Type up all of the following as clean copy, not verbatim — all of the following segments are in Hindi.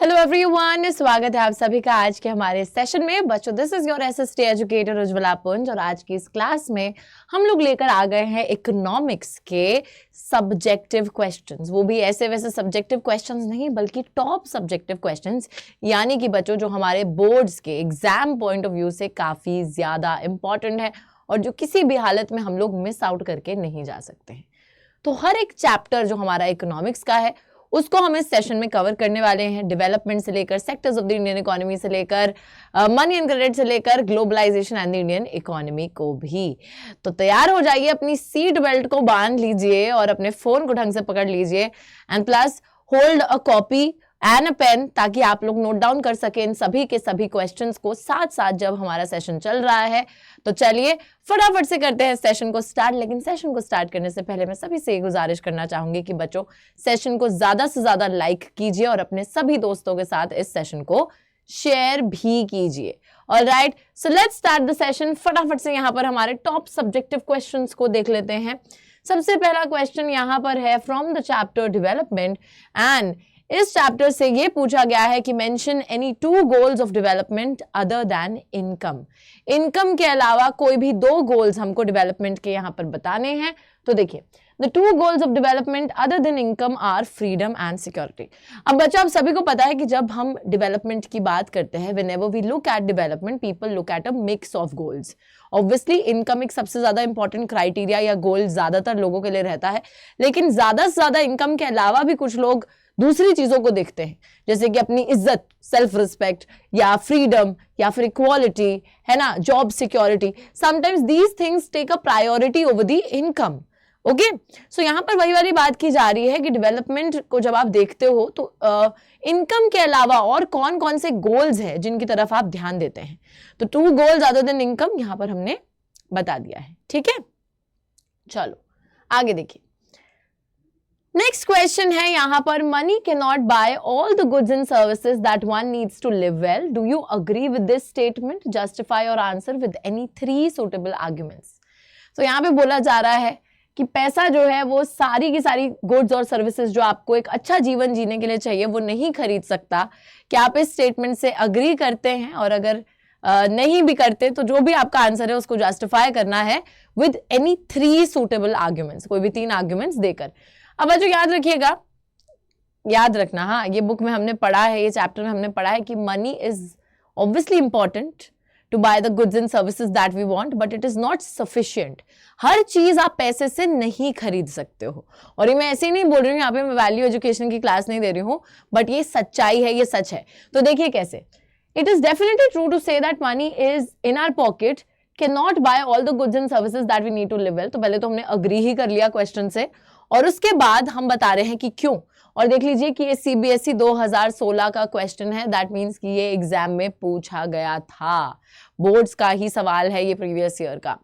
हेलो एवरीवन, स्वागत है आप सभी का आज के हमारे सेशन में। बच्चों, this is your SST educator Ujjwala पुंज और आज की इस क्लास में हम लोग लेकर आ गए हैं इकोनॉमिक्स के सब्जेक्टिव क्वेश्चंस। वो भी ऐसे वैसे सब्जेक्टिव क्वेश्चंस नहीं बल्कि टॉप सब्जेक्टिव क्वेश्चंस, यानी कि बच्चों जो हमारे बोर्ड्स के एग्जाम पॉइंट ऑफ व्यू से काफी ज्यादा इंपॉर्टेंट है और जो किसी भी हालत में हम लोग मिस आउट करके नहीं जा सकते हैं। तो हर एक चैप्टर जो हमारा इकोनॉमिक्स का है उसको हम इस सेशन में कवर करने वाले हैं। डेवलपमेंट से लेकर sectors of the Indian economy से लेकर मनी एंड क्रेडिट से लेकर globalisation and the Indian economy को भी। तो तैयार हो जाइए, अपनी सीट बेल्ट को बांध लीजिए और अपने फोन को ढंग से पकड़ लीजिए and plus hold a copy and a pen, ताकि आप लोग नोट डाउन कर सकें इन सभी के सभी क्वेश्चंस को साथ साथ जब हमारा सेशन चल रहा है। तो चलिए फटाफट से करते हैं सेशन को स्टार्ट। लेकिन सेशन को स्टार्ट करने से पहले मैं सभी से ये गुजारिश करना चाहूंगी कि बच्चों सेशन को ज्यादा से ज्यादा लाइक कीजिए और अपने सभी दोस्तों के साथ इस सेशन को शेयर भी कीजिए। Alright, so let's start the session. फटाफट से यहाँ पर हमारे टॉप सब्जेक्टिव क्वेश्चंस को देख लेते हैं। सबसे पहला क्वेश्चन यहाँ पर है from the chapter development and इस चैप्टर से ये पूछा गया है कि mention any two goals of development other than income. Income के अलावा कोई भी दो गोल्स हमको डेवलपमेंट के यहाँ पर बताने हैं। तो देखिए, the two goals of development other than income are freedom and security. अब बच्चा, आप सभी को पता है कि जब हम डेवलपमेंट की बात करते हैं, whenever we look at development, people look at a mix of goals. Obviously income एक सबसे ज्यादा इंपॉर्टेंट क्राइटेरिया या गोल ज्यादातर लोगों के लिए रहता है, लेकिन ज्यादा से ज्यादा इनकम के अलावा भी कुछ लोग दूसरी चीजों को देखते हैं, जैसे कि अपनी इज्जत, सेल्फ रिस्पेक्ट या फ्रीडम या फिर इक्वालिटी, है ना, job security. Sometimes these things take a priority over the income. Okay, so यहाँ पर वही वाली बात की जा रही है कि डेवलपमेंट को जब आप देखते हो तो इनकम के अलावा और कौन कौन से गोल्स हैं जिनकी तरफ आप ध्यान देते हैं। तो two goals other than income यहाँ पर हमने बता दिया है। ठीक है, चलो आगे देखिए। नेक्स्ट क्वेश्चन है यहाँ पर, money can not buy all the goods and services that one needs to live well. Do you agree with this statement? Justify और answer with any three suitable arguments. तो यहाँ पे बोला जा रहा है कि पैसा जो है वो सारी की सारी गुड्स और सर्विसेज जो आपको एक अच्छा जीवन जीने के लिए चाहिए वो नहीं खरीद सकता। क्या आप इस स्टेटमेंट से अग्री करते हैं? और अगर नहीं भी करते तो जो भी आपका आंसर है उसको जस्टिफाई करना है with any three suitable arguments, कोई भी तीन आर्ग्यूमेंट्स देकर। अब बच्चों याद रखिएगा, याद रखना, हाँ, ये बुक में हमने पढ़ा है, ये चैप्टर में हमने पढ़ा है कि money is obviously important to buy the goods and services that we want, but it is not sufficient. हर चीज आप पैसे से नहीं खरीद सकते हो। और ये मैं ऐसे ही नहीं बोल रही हूँ, यहाँ पे मैं वैल्यू एजुकेशन की क्लास नहीं दे रही हूँ, बट ये सच्चाई है, ये सच है। तो देखिए कैसे, it is definitely true to say that money is in our pocket can not buy all the goods and services that we need to live well. तो पहले तो हमने अग्री ही कर लिया क्वेश्चन से, और उसके बाद हम बता रहे हैं कि क्यों। और देख लीजिए कि ये सीबीएसई 2016 का क्वेश्चन है, दैट मींस कि ये एग्जाम में पूछा गया था, बोर्ड्स का ही सवाल है ये, प्रीवियस ईयर का।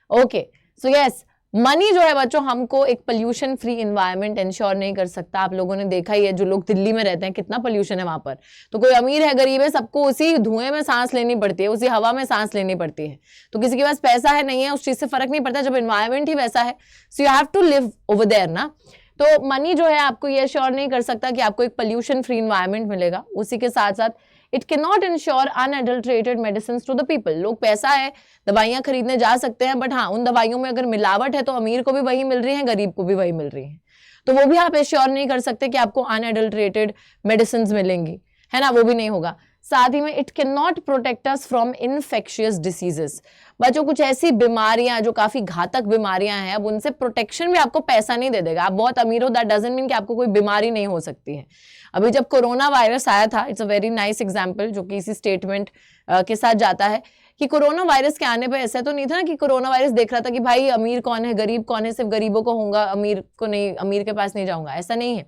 ओके, सो यस, मनी जो है बच्चों हमको एक पोल्यूशन फ्री एनवायरनमेंट इंश्योर नहीं कर सकता। आप लोगों ने देखा ही है, जो लोग दिल्ली में रहते हैं कितना पोल्यूशन है वहां पर। तो कोई अमीर है गरीब है, सबको उसी धुएं में सांस लेनी पड़ती है, उसी हवा में सांस लेनी पड़ती है। तो किसी के पास पैसा है नहीं है उस चीज से फर्क नहीं पड़ता जब एनवायरनमेंट ही वैसा है। So you have to live over there ना। तो मनी जो है आपको ये श्योर नहीं कर सकता कि आपको एक पोल्यूशन फ्री एनवायरनमेंट मिलेगा। उसी के साथ साथ it can not ensure unadulterated medicine to the people. लोग पैसा है, दवाइयां खरीदने जा सकते हैं, बट हाँ, उन दवाइयों में अगर मिलावट है तो अमीर को भी वही मिल रही है, गरीब को भी वही मिल रही है। तो वो भी आप एश्योर नहीं कर सकते कि आपको अनएडल्ट्रेटेड मेडिसिन मिलेंगी, है ना, वो भी नहीं होगा। साथ ही में it can not protect us from infectious diseases. बच्चों, कुछ ऐसी बीमारियां जो काफी घातक बीमारियां हैं, अब उनसे प्रोटेक्शन भी आपको पैसा नहीं दे देगा। आप बहुत अमीर हो, दैट डजंट मीन कि आपको कोई बीमारी नहीं हो सकती है। अभी जब कोरोना वायरस आया था, it's a very nice example जो कि इसी स्टेटमेंट के साथ जाता है कि कोरोना वायरस के आने पे ऐसा तो नहीं था ना कि कोरोना वायरस देख रहा था कि भाई अमीर कौन है गरीब कौन है, सिर्फ गरीबों को होगा, अमीर को नहीं, अमीर के पास नहीं जाऊंगा, ऐसा नहीं है।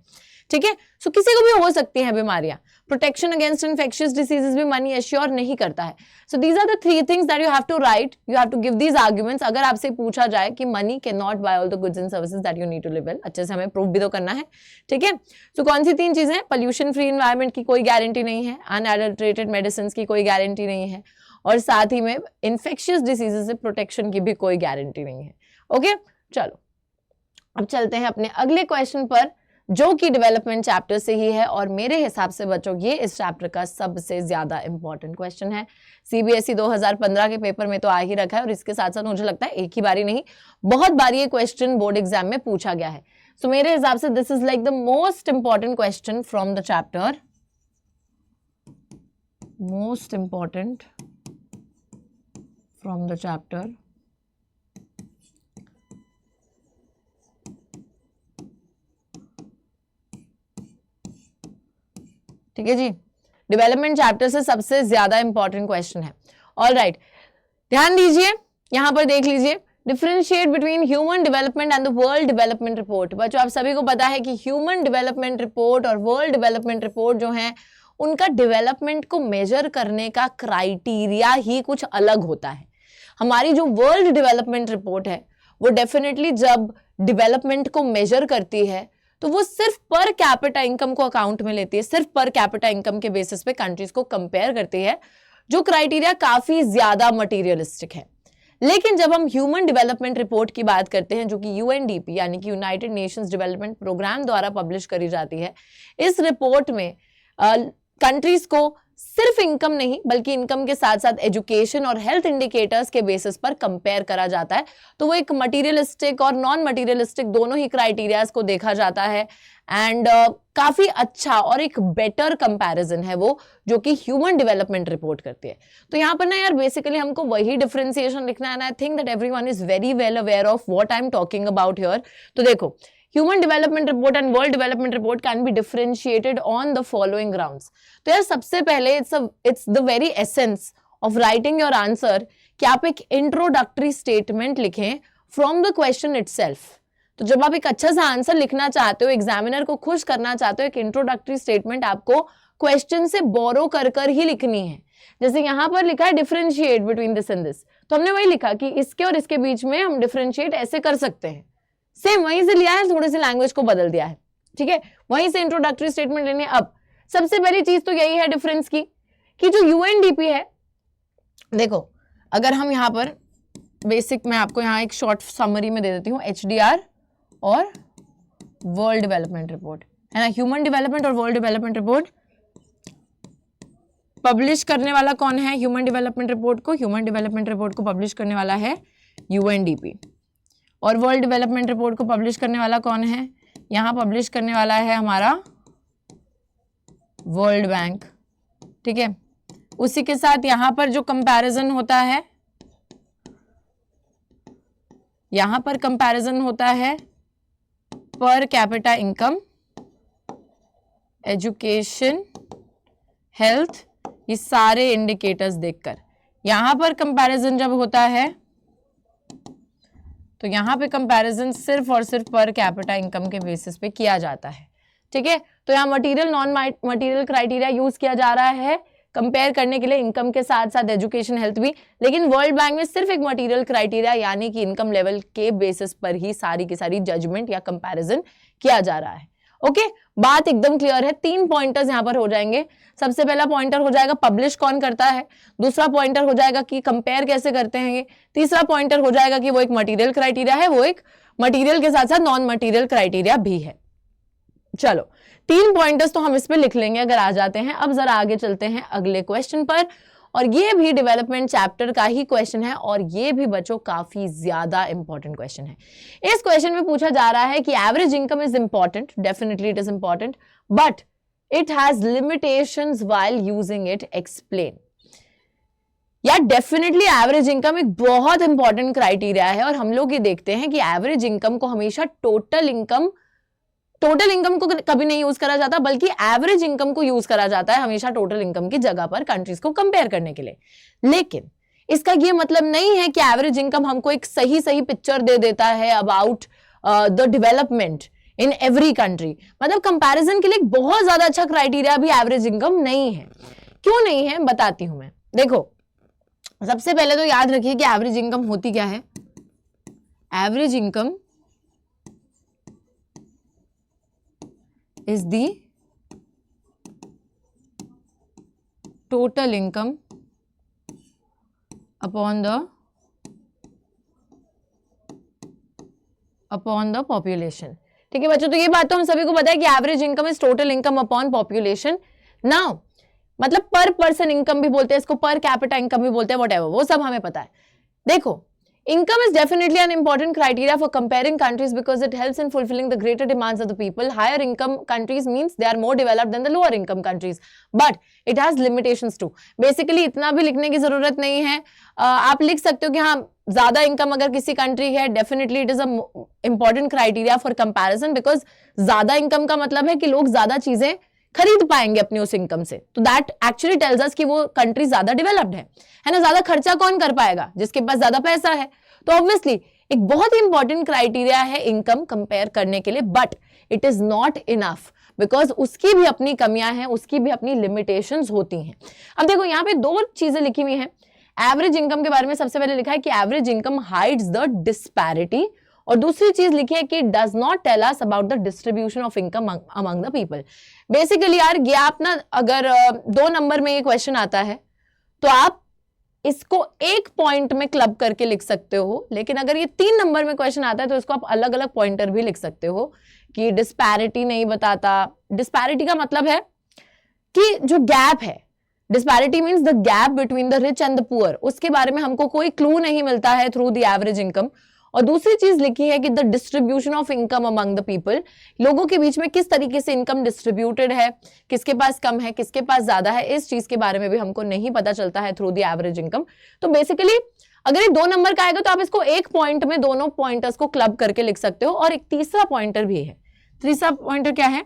ठीक है, सो किसी को भी हो सकती हैं बीमारियां। प्रोटेक्शन अगेंस्ट इन्फेक्शियस डिसीजेस भी मनी एश्योर नहीं करता है। So these are the three things that you have to write, you have to give these arguments. अगर आपसे पूछा जाए कि money can not buy all the goods and services that you need to live well, अच्छे से हमें प्रूव भी तो करना है। ठीक है, सो कौन सी तीन चीजें? पोल्यूशन फ्री एनवायरनमेंट की कोई गारंटी नहीं है, अनएडल्ट्रेटेड मेडिसिन की कोई गारंटी नहीं है, और साथ ही में इन्फेक्शियस डिसीजेस से प्रोटेक्शन की भी कोई गारंटी नहीं है। ओके, चलो अब चलते हैं अपने अगले क्वेश्चन पर। जो कि डेवलपमेंट चैप्टर से ही है, और मेरे हिसाब से बच्चों ये इस चैप्टर का सबसे ज्यादा इंपॉर्टेंट क्वेश्चन है। सीबीएसई 2015 के पेपर में तो आ ही रखा है, और इसके साथ साथ मुझे लगता है एक ही बारी नहीं, बहुत बार ये क्वेश्चन बोर्ड एग्जाम में पूछा गया है। सो मेरे हिसाब से this is like the most important question from the chapter, most important from the chapter. ठीक है जी, डेवलपमेंट चैप्टर से सबसे ज्यादा इंपॉर्टेंट क्वेश्चन है। ऑल राइट, ध्यान दीजिए, यहां पर देख लीजिए, differentiate between human development and the world development report. बच्चों आप सभी को पता है कि ह्यूमन डेवलपमेंट रिपोर्ट और वर्ल्ड डेवलपमेंट रिपोर्ट जो है उनका डेवलपमेंट को मेजर करने का क्राइटेरिया ही कुछ अलग होता है। हमारी जो वर्ल्ड डेवलपमेंट रिपोर्ट है वो डेफिनेटली जब डेवलपमेंट को मेजर करती है तो वो सिर्फ पर कैपिटा इनकम को अकाउंट में लेती है, सिर्फ पर कैपिटा इनकम के बेसिस पे कंट्रीज को कंपेयर करती है, जो क्राइटेरिया काफी ज्यादा मटीरियलिस्टिक है। लेकिन जब हम ह्यूमन डेवलपमेंट रिपोर्ट की बात करते हैं, जो कि यूएनडीपी यानी कि यूनाइटेड नेशंस डेवलपमेंट प्रोग्राम द्वारा पब्लिश करी जाती है, इस रिपोर्ट में कंट्रीज को सिर्फ इनकम नहीं बल्कि इनकम के साथ साथ एजुकेशन और हेल्थ इंडिकेटर्स के बेसिस पर कंपेयर करा जाता है। तो वो एक मटीरियलिस्टिक और नॉन मटीरियलिस्टिक दोनों ही क्राइटेरियाज को देखा जाता है, एंड काफी अच्छा और एक बेटर कंपैरिजन है वो जो कि ह्यूमन डेवलपमेंट रिपोर्ट करती है। तो यहाँ पर ना यार बेसिकली हमको वही डिफरेंशिएशन लिखना है, and I think that everyone is very well aware of what I am talking about here. तो देखो, human development report and world development report can be differentiated on the following grounds. तो यार सबसे पहले it's the very essence of writing your answer कि आप एक इंट्रोडक्टरी स्टेटमेंट लिखें फ्रॉम द क्वेश्चन इटसेल्फ। तो जब आप एक अच्छा सा आंसर लिखना चाहते हो, एग्जामिनर को खुश करना चाहते हो, एक इंट्रोडक्टरी स्टेटमेंट आपको क्वेश्चन से बोरो कर कर ही लिखनी है। जैसे यहां पर लिखा है differentiate between this and this, तो हमने वही लिखा कि इसके और इसके बीच में हम डिफरेंशिएट ऐसे कर सकते हैं। सेम वहीं से लिया है, थोड़ी सी लैंग्वेज को बदल दिया है, ठीक है, वहीं से इंट्रोडक्टरी स्टेटमेंट लेने। अब सबसे पहली चीज तो यही है डिफरेंस की कि जो यूएनडीपी है, देखो अगर हम यहाँ पर बेसिक, मैं आपको यहाँ एक शॉर्ट समरी में दे देती हूँ, एचडीआर और वर्ल्ड डेवलपमेंट रिपोर्ट है ना। ह्यूमन डेवलपमेंट और वर्ल्ड डेवलपमेंट रिपोर्ट पब्लिश करने वाला कौन है? ह्यूमन डेवलपमेंट रिपोर्ट को पब्लिश करने वाला है यूएनडीपी, और वर्ल्ड डेवलपमेंट रिपोर्ट को पब्लिश करने वाला कौन है? यहाँ पब्लिश करने वाला है हमारा वर्ल्ड बैंक, ठीक है। उसी के साथ यहाँ पर जो कंपैरिजन होता है, यहाँ पर कंपैरिजन होता है per capita income, education, health, ये सारे इंडिकेटर्स देखकर यहाँ पर कंपैरिजन जब होता है तो यहाँ पे कंपैरिजन सिर्फ और सिर्फ पर कैपिटा इनकम के बेसिस पे किया जाता है, ठीक है। तो यहाँ material non material criteria use किया जा रहा है कंपेयर करने के लिए, इनकम के साथ साथ एजुकेशन, हेल्थ भी। लेकिन वर्ल्ड बैंक में सिर्फ एक मटेरियल क्राइटेरिया यानी कि इनकम लेवल के बेसिस पर ही सारी की सारी जजमेंट या कंपैरिजन किया जा रहा है। ओके, बात एकदम क्लियर है। 3 पॉइंटर्स यहाँ पर हो जाएंगे। सबसे पहला पॉइंटर हो जाएगा पब्लिश कौन करता है, दूसरा पॉइंटर हो जाएगा कि कंपेयर कैसे करते हैं ये, तीसरा पॉइंटर हो जाएगा कि वो एक मटेरियल क्राइटेरिया है, वो एक मटेरियल के साथ साथ नॉन मटेरियल क्राइटेरिया भी है। चलो 3 पॉइंटर्स तो हम इस पे लिख लेंगे अगर आ जाते हैं। अब जरा आगे चलते हैं अगले क्वेश्चन पर, और ये भी डेवलपमेंट चैप्टर का ही क्वेश्चन है, और ये भी बच्चों काफी ज्यादा इंपॉर्टेंट क्वेश्चन है। इस क्वेश्चन में पूछा जा रहा है कि average income is important, definitely it is important, but it has limitations while using it, explain. या डेफिनेटली एवरेज इनकम एक बहुत इंपॉर्टेंट क्राइटेरिया है, और हम लोग ये देखते हैं कि एवरेज इनकम को हमेशा टोटल इनकम को कभी नहीं यूज करा जाता, बल्कि एवरेज इनकम को यूज करा जाता है हमेशा टोटल इनकम की जगह पर कंट्रीज को कंपेयर करने के लिए। लेकिन इसका ये मतलब नहीं है कि एवरेज इनकम हमको एक सही पिक्चर दे देता है about the development in every country. मतलब कंपैरिजन के लिए बहुत ज्यादा अच्छा क्राइटेरिया भी एवरेज इनकम नहीं है। क्यों नहीं है बताती हूं मैं। देखो सबसे पहले तो याद रखिए कि एवरेज इनकम होती क्या है। Average income is the total income upon the population। ठीक है बच्चों, तो ये बात तो हम सभी को पता है कि average income is total income upon population. Now मतलब पर पर्सन इनकम भी बोलते हैं इसको, पर कैपिटा इनकम भी बोलते हैं, व्हाटएवर, वो सब हमें पता है। देखो, income is definitely an important criteria for comparing countries because it helps in fulfilling the greater demands of the people. Higher income countries means they are more developed than the lower income countries, but it has limitations too. Basically इतना भी लिखने की जरूरत नहीं है। आप लिख सकते हो कि हाँ, ज्यादा इनकम अगर किसी कंट्री है, definitely it is a important criteria for comparison, because ज्यादा इनकम का मतलब है कि लोग ज्यादा चीजें खरीद पाएंगे अपनी उस इनकम से। तो दैट एक्चुअली टेल्स अस कि वो कंट्री ज्यादा डेवलप्ड है ना। ज्यादा खर्चा कौन कर पाएगा? जिसके पास ज्यादा पैसा है। तो ऑब्वियसली एक बहुत ही इंपॉर्टेंट क्राइटेरिया है इनकम कंपेयर करने के लिए, but it is not enough, because उसकी भी अपनी कमियां हैं, उसकी भी अपनी लिमिटेशंस होती हैं। अब देखो यहाँ पे दो चीजें लिखी हुई हैं। एवरेज इनकम के बारे में सबसे पहले लिखा है कि average income hides the disparity, और दूसरी चीज लिखी है कि does not tell us about the distribution of income among the people. Basically यार ये आप ना, अगर 2 नंबर में ये क्वेश्चन आता है तो आप इसको एक पॉइंट में क्लब करके लिख सकते हो, लेकिन अगर ये 3 नंबर में क्वेश्चन आता है तो इसको आप अलग अलग पॉइंटर भी लिख सकते हो कि डिस्पैरिटी नहीं बताता। डिस्पैरिटी का मतलब है कि जो गैप है, disparity means the gap between the rich and the poor, उसके बारे में हमको कोई क्लू नहीं मिलता है थ्रू द एवरेज इनकम। और दूसरी चीज लिखी है कि the distribution of income among the people, लोगों के बीच में किस तरीके से इनकम डिस्ट्रीब्यूटेड है, किसके पास कम है, किसके पास ज्यादा है, इस चीज के बारे में भी हमको नहीं पता चलता है थ्रू द एवरेज इनकम। तो बेसिकली अगर ये 2 नंबर का आएगा तो आप इसको एक पॉइंट में दोनों पॉइंटर्स को क्लब करके लिख सकते हो। और एक तीसरा पॉइंटर भी है। तीसरा पॉइंटर क्या है?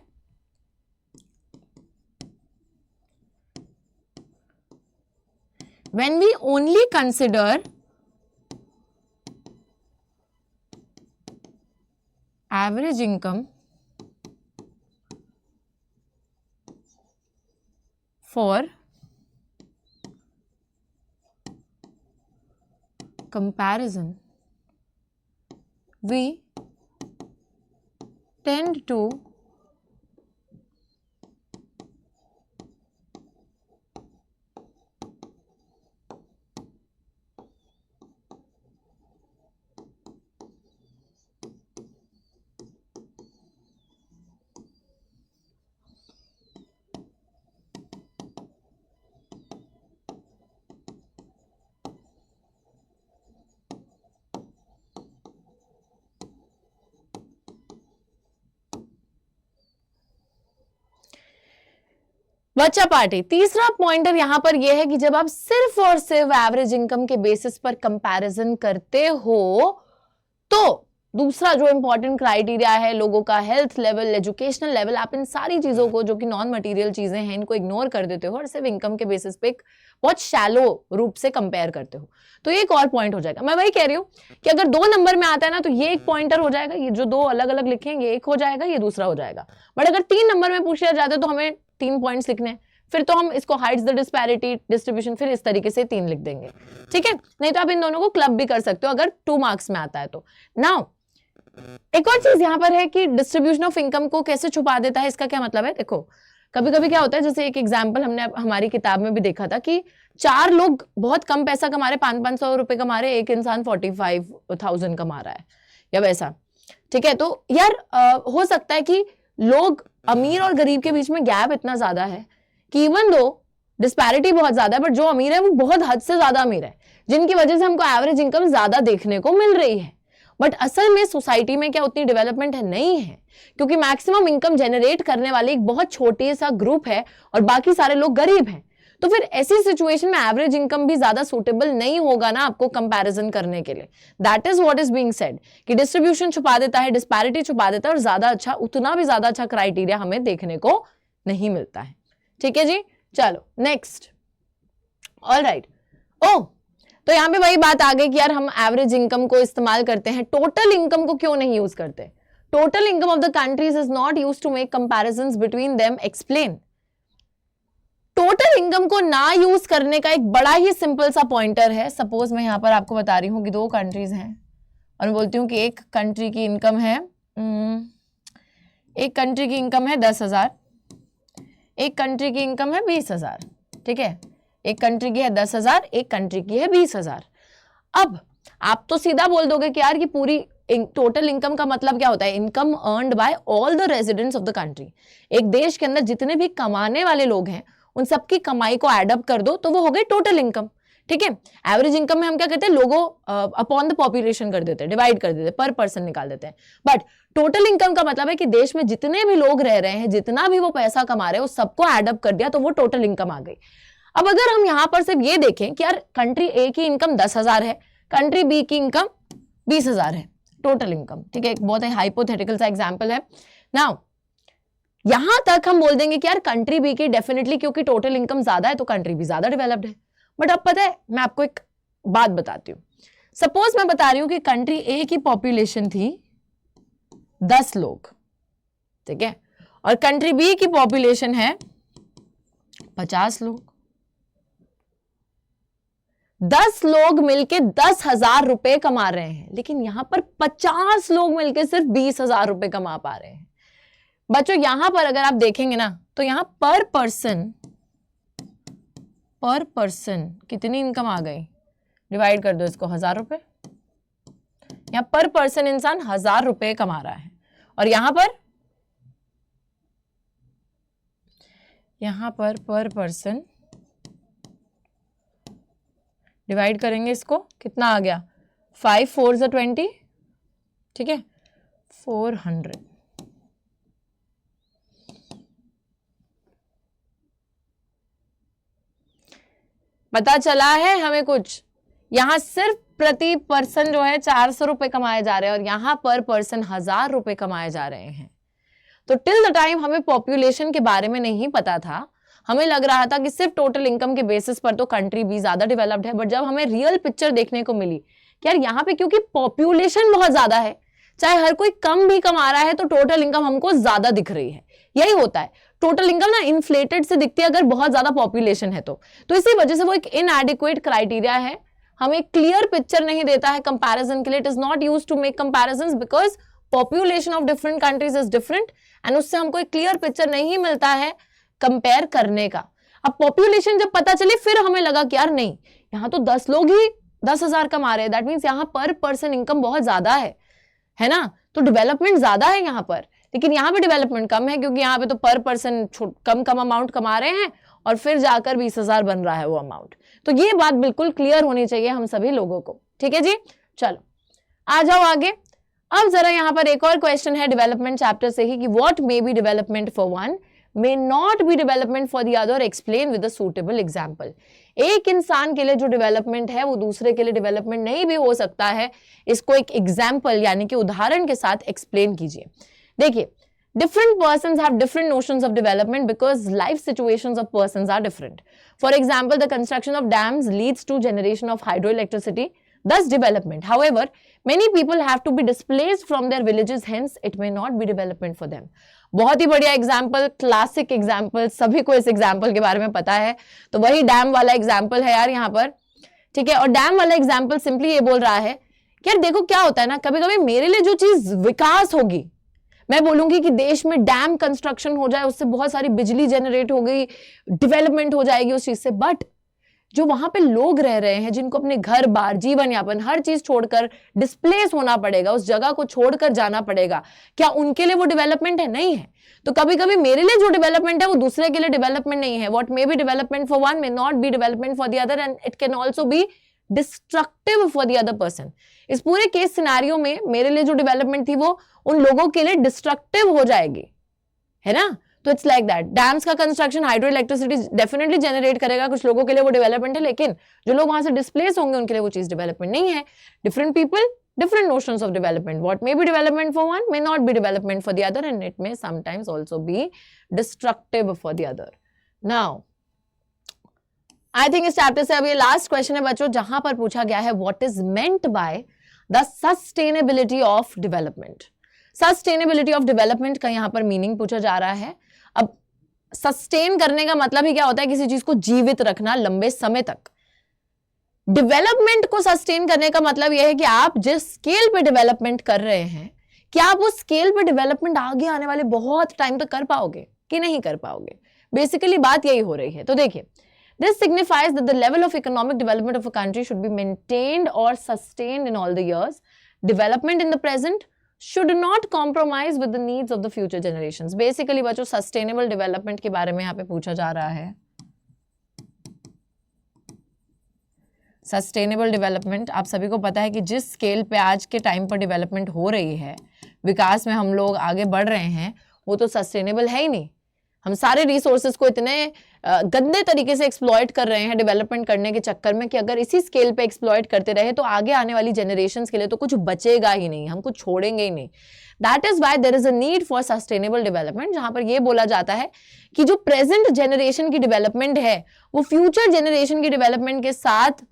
when we only consider average income for comparison, we tend to बच्चा पार्टी। तीसरा पॉइंटर यहां पर यह है कि जब आप सिर्फ और सिर्फ एवरेज इनकम के बेसिस पर कंपैरिजन करते हो तो दूसरा जो इंपॉर्टेंट क्राइटेरिया है लोगों का हेल्थ लेवल, एजुकेशनल लेवल, आप इन सारी चीजों को जो कि नॉन मटेरियल चीजें हैं इनको इग्नोर कर देते हो और सिर्फ इनकम के बेसिस पे एक बहुत शैलो रूप से कंपेयर करते हो। तो ये एक और पॉइंट हो जाएगा। मैं वही कह रही हूँ कि अगर 2 नंबर में आता है ना तो ये एक पॉइंटर हो जाएगा, ये जो 2 अलग अलग लिखे हैं ये एक हो जाएगा, ये दूसरा हो जाएगा। बट अगर 3 नंबर में पूछा जाता है तो हमें 3 पॉइंट्स लिखने हैं, फिर तो हम इसको हाइड्स द डिस्पैरिटी, डिस्ट्रीब्यूशन, फिर इस तरीके से 3 लिख देंगे। ठीक है, नहीं तो आप इन दोनों को क्लब भी कर सकते हो अगर 2 मार्क्स में आता है तो। नाउ एक और चीज यहां पर है कि डिस्ट्रीब्यूशन ऑफ इनकम को कैसे छुपा देता है, इसका क्या मतलब है? देखो कभी कभी क्या होता है, जैसे एक एग्जाम्पल हमने हमारी किताब में भी देखा था कि 4 लोग बहुत कम पैसा कमा रहे, 500 रुपए कमा रहे, एक इंसान 45,000 कमा रहा है या वैसा। ठीक है, तो यार हो सकता है कि लोग अमीर और गरीब के बीच में गैप इतना ज्यादा है कि इवन दो डिस्पैरिटी बहुत ज्यादा है, बट जो अमीर है वो बहुत हद से ज्यादा अमीर है, जिनकी वजह से हमको एवरेज इनकम ज्यादा देखने को मिल रही है। बट असल में सोसाइटी में क्या उतनी डेवलपमेंट है? नहीं है, क्योंकि मैक्सिमम इनकम जनरेट करने वाली एक बहुत छोटी सा ग्रुप है और बाकी सारे लोग गरीब हैं। तो फिर ऐसी सिचुएशन में एवरेज इनकम भी ज्यादा सूटेबल नहीं होगा ना आपको कंपैरिजन करने के लिए। That is what is being said कि डिस्ट्रीब्यूशन छुपा देता है, डिस्पैरिटी छुपा देता है और ज्यादा अच्छा, उतना भी ज्यादा अच्छा क्राइटेरिया हमें देखने को नहीं मिलता है। ठीक है जी, चलो नेक्स्ट। ऑलराइट, ओह तो यहां पे वही बात आ गई कि यार हम एवरेज इनकम को इस्तेमाल करते हैं, टोटल इनकम को क्यों नहीं यूज करते? Total income of the countries is not used to make comparisons between them. Explain. Total income को ना यूज करने का एक बड़ा ही सिंपल सा पॉइंटर है। सपोज मैं यहां पर आपको बता रही हूं कि 2 कंट्रीज हैं और मैं बोलती हूँ कि एक कंट्री की इनकम है 10,000, एक कंट्री की इनकम है 20,000। ठीक है, एक कंट्री की है 10,000, एक कंट्री की है 20,000। अब आप तो सीधा बोल दोगे कि यार ये पूरी टोटल इनकम का मतलब क्या होता है? Income earned bye all the residents of the country. एक देश के अंदर जितने भी कमाने वाले लोग हैं उन सबकी कमाई को एड अप कर दो तो वो हो गई टोटल इनकम। ठीक है, एवरेज इनकम में हम क्या करते हैं, लोगों अपॉन द पॉपुलेशन कर देते हैं, डिवाइड कर देते हैं, पर पर्सन निकाल देते हैं। बट टोटल इनकम का मतलब है कि देश में जितने भी लोग रह रहे हैं, जितना भी वो पैसा कमा रहे हैं, उस सबको एड अप कर दिया तो वो टोटल इनकम आ गई। अब अगर हम यहां पर सिर्फ ये देखें कि यार कंट्री ए की इनकम 10,000 है, कंट्री बी की इनकम 20,000 है टोटल इनकम। ठीक है, एक बहुत ही हाइपोथेटिकल सा एग्जांपल है। नाउ यहां तक हम बोल देंगे कि यार कंट्री बी की डेफिनेटली, क्योंकि टोटल इनकम ज्यादा है तो कंट्री बी ज्यादा डेवलप्ड है। बट अब पता है, मैं आपको एक बात बताती हूं। सपोज मैं बता रही हूं कि कंट्री ए की पॉपुलेशन थी 10 लोग, ठीक है, और कंट्री बी की पॉपुलेशन है 50 लोग। 10 लोग मिलके 10,000 रुपए कमा रहे हैं, लेकिन यहां पर 50 लोग मिलके सिर्फ 20,000 रुपए कमा पा रहे हैं। बच्चों यहां पर अगर आप देखेंगे ना तो यहां पर पर्सन कितनी इनकम आ गई, डिवाइड कर दो इसको 1,000 रुपए। यहां पर पर्सन इंसान 1,000 रुपए कमा रहा है, और यहां पर पर्सन डिवाइड करेंगे इसको, कितना आ गया, 5 4 = 20, ठीक है, 400। पता चला है हमें कुछ? यहां सिर्फ प्रति पर्सन जो है 400 रुपए कमाए जा रहे हैं, और यहां पर पर्सन 1,000 रुपए कमाए जा रहे हैं। तो टिल द टाइम हमें पॉपुलेशन के बारे में नहीं पता था, हमें लग रहा था कि सिर्फ टोटल इनकम के बेसिस पर तो कंट्री बी ज्यादा डेवलप्ड है। बट जब हमें रियल पिक्चर देखने को मिली कि यार यहाँ पे क्योंकि पॉपुलेशन बहुत ज्यादा है, चाहे हर कोई कम भी कमा रहा है तो टोटल इनकम हमको ज्यादा दिख रही है। यही होता है, टोटल इनकम ना इन्फ्लेटेड से दिखती है अगर बहुत ज्यादा पॉपुलेशन है तो इसी वजह से वो एक इनएडिक्वेट क्राइटेरिया है, हमें क्लियर पिक्चर नहीं देता है कंपैरिजन के लिए। It is not used to make comparisons because population of different countries is different, and उससे हमको एक क्लियर पिक्चर नहीं मिलता है कंपेयर करने का। अब पॉपुलेशन जब पता चली फिर हमें लगा कि यार नहीं, यहाँ तो 10 लोग ही 10,000 कमा रहे हैं, दैट मीन्स यहाँ पर पर्सन इनकम बहुत ज्यादा है ना, तो डेवलपमेंट ज्यादा है यहाँ पर। लेकिन यहाँ पे डेवलपमेंट कम है क्योंकि यहाँ पे तो पर पर्सन कम अमाउंट कमा रहे हैं और फिर जाकर 20,000 बन रहा है वो अमाउंट। तो ये बात बिल्कुल क्लियर होनी चाहिए हम सभी लोगों को। ठीक है जी, चलो आ जाओ आगे। अब जरा यहाँ पर एक और क्वेश्चन है डेवलपमेंट चैप्टर से ही कि what may be development for one may not be development for the other, explain with a suitable example। एक इंसान के लिए जो डेवलपमेंट है वो दूसरे के लिए डेवलपमेंट नहीं भी हो सकता है, इसको एक एग्जाम्पल यानी कि उदाहरण के साथ एक्सप्लेन कीजिए। देखिए, different persons have different notions of development because life situations of persons are different. For example, the construction of dams leads to generation of hydroelectricity, thus development. However, many people have to be displaced from their villages, hence it may not be development for them। बहुत ही बढ़िया एग्जाम्पल, क्लासिक एग्जाम्पल, सभी को इस एग्जाम्पल के बारे में पता है। तो वही डैम वाला एग्जाम्पल है यार यहाँ पर, ठीक है। और डैम वाला एग्जाम्पल सिंपली ये बोल रहा है कि यार देखो क्या होता है ना, कभी कभी मेरे लिए जो चीज विकास होगी, मैं बोलूंगी कि देश में डैम कंस्ट्रक्शन हो जाए, उससे बहुत सारी बिजली जनरेट हो गई, डेवलपमेंट हो जाएगी उस चीज से, बट जो वहां पे लोग रह रहे हैं जिनको अपने घर बार जीवन यापन हर चीज छोड़कर डिस्प्लेस होना पड़ेगा, उस जगह को छोड़कर जाना पड़ेगा, क्या उनके लिए वो डेवलपमेंट है? नहीं है। तो कभी कभी मेरे लिए जो डेवलपमेंट है वो दूसरे के लिए डेवलपमेंट नहीं है। What may be development for one may not be development for the other, and it can also be destructive for the other person. इस पूरे केस सिनेरियो में मेरे लिए जो डेवलपमेंट थी वो उन लोगों के लिए डिस्ट्रक्टिव हो जाएगी, है ना। तो इट्स लाइक दैट, डैम्स का construction hydro electricity definitely generate करेगा, कुछ लोगों के लिए वो डेवलपमेंट है, लेकिन जो लोग वहां से डिस्प्लेस होंगे उनके लिए वो चीज डेवलपमेंट नहीं है। Different people, different notions of development. What may be development for one may not be development for the other, and it may sometimes also be destructive for the other. Now, I think इस चैप्टर से अब ये लास्ट क्वेश्चन है बच्चों, जहां पर पूछा गया है what is meant by the sustainability of development। Sustainability of development का यहाँ पर मीनिंग पूछा जा रहा है। अब सस्टेन करने का मतलब ही क्या होता है? किसी चीज को जीवित रखना लंबे समय तक। डेवलपमेंट को सस्टेन करने का मतलब यह है कि आप जिस स्केल पे डेवलपमेंट कर रहे हैं, क्या आप उस स्केल पे डेवलपमेंट आगे आने वाले बहुत टाइम तक कर पाओगे कि नहीं कर पाओगे? बेसिकली बात यही हो रही है। तो देखिए, this signifies that the level of economic development of a country should be maintained or sustained in all the years, development in the present should not compromise with the needs of the future generations. Basically बच्चों sustainable development के बारे में यहाँ पे पूछा जा रहा है. सस्टेनेबल डेवलपमेंट आप सभी को पता है कि जिस स्केल पे आज के टाइम पर डेवलपमेंट हो रही है, विकास में हम लोग आगे बढ़ रहे हैं, वो तो सस्टेनेबल है ही नहीं. हम सारे रिसोर्सेज को इतने गंदे तरीके से एक्सप्लॉइट कर रहे हैं डेवलपमेंट करने के चक्कर में कि अगर इसी स्केल पे एक्सप्लॉइट करते रहे तो आगे आने वाली जनरेशंस के लिए तो कुछ बचेगा ही नहीं, हम कुछ छोड़ेंगे ही नहीं. That is why there is a need for sustainable development, जहां पर यह बोला जाता है कि जो प्रेजेंट जनरेशन की डेवलपमेंट है वो फ्यूचर जनरेशन की डेवलपमेंट के साथ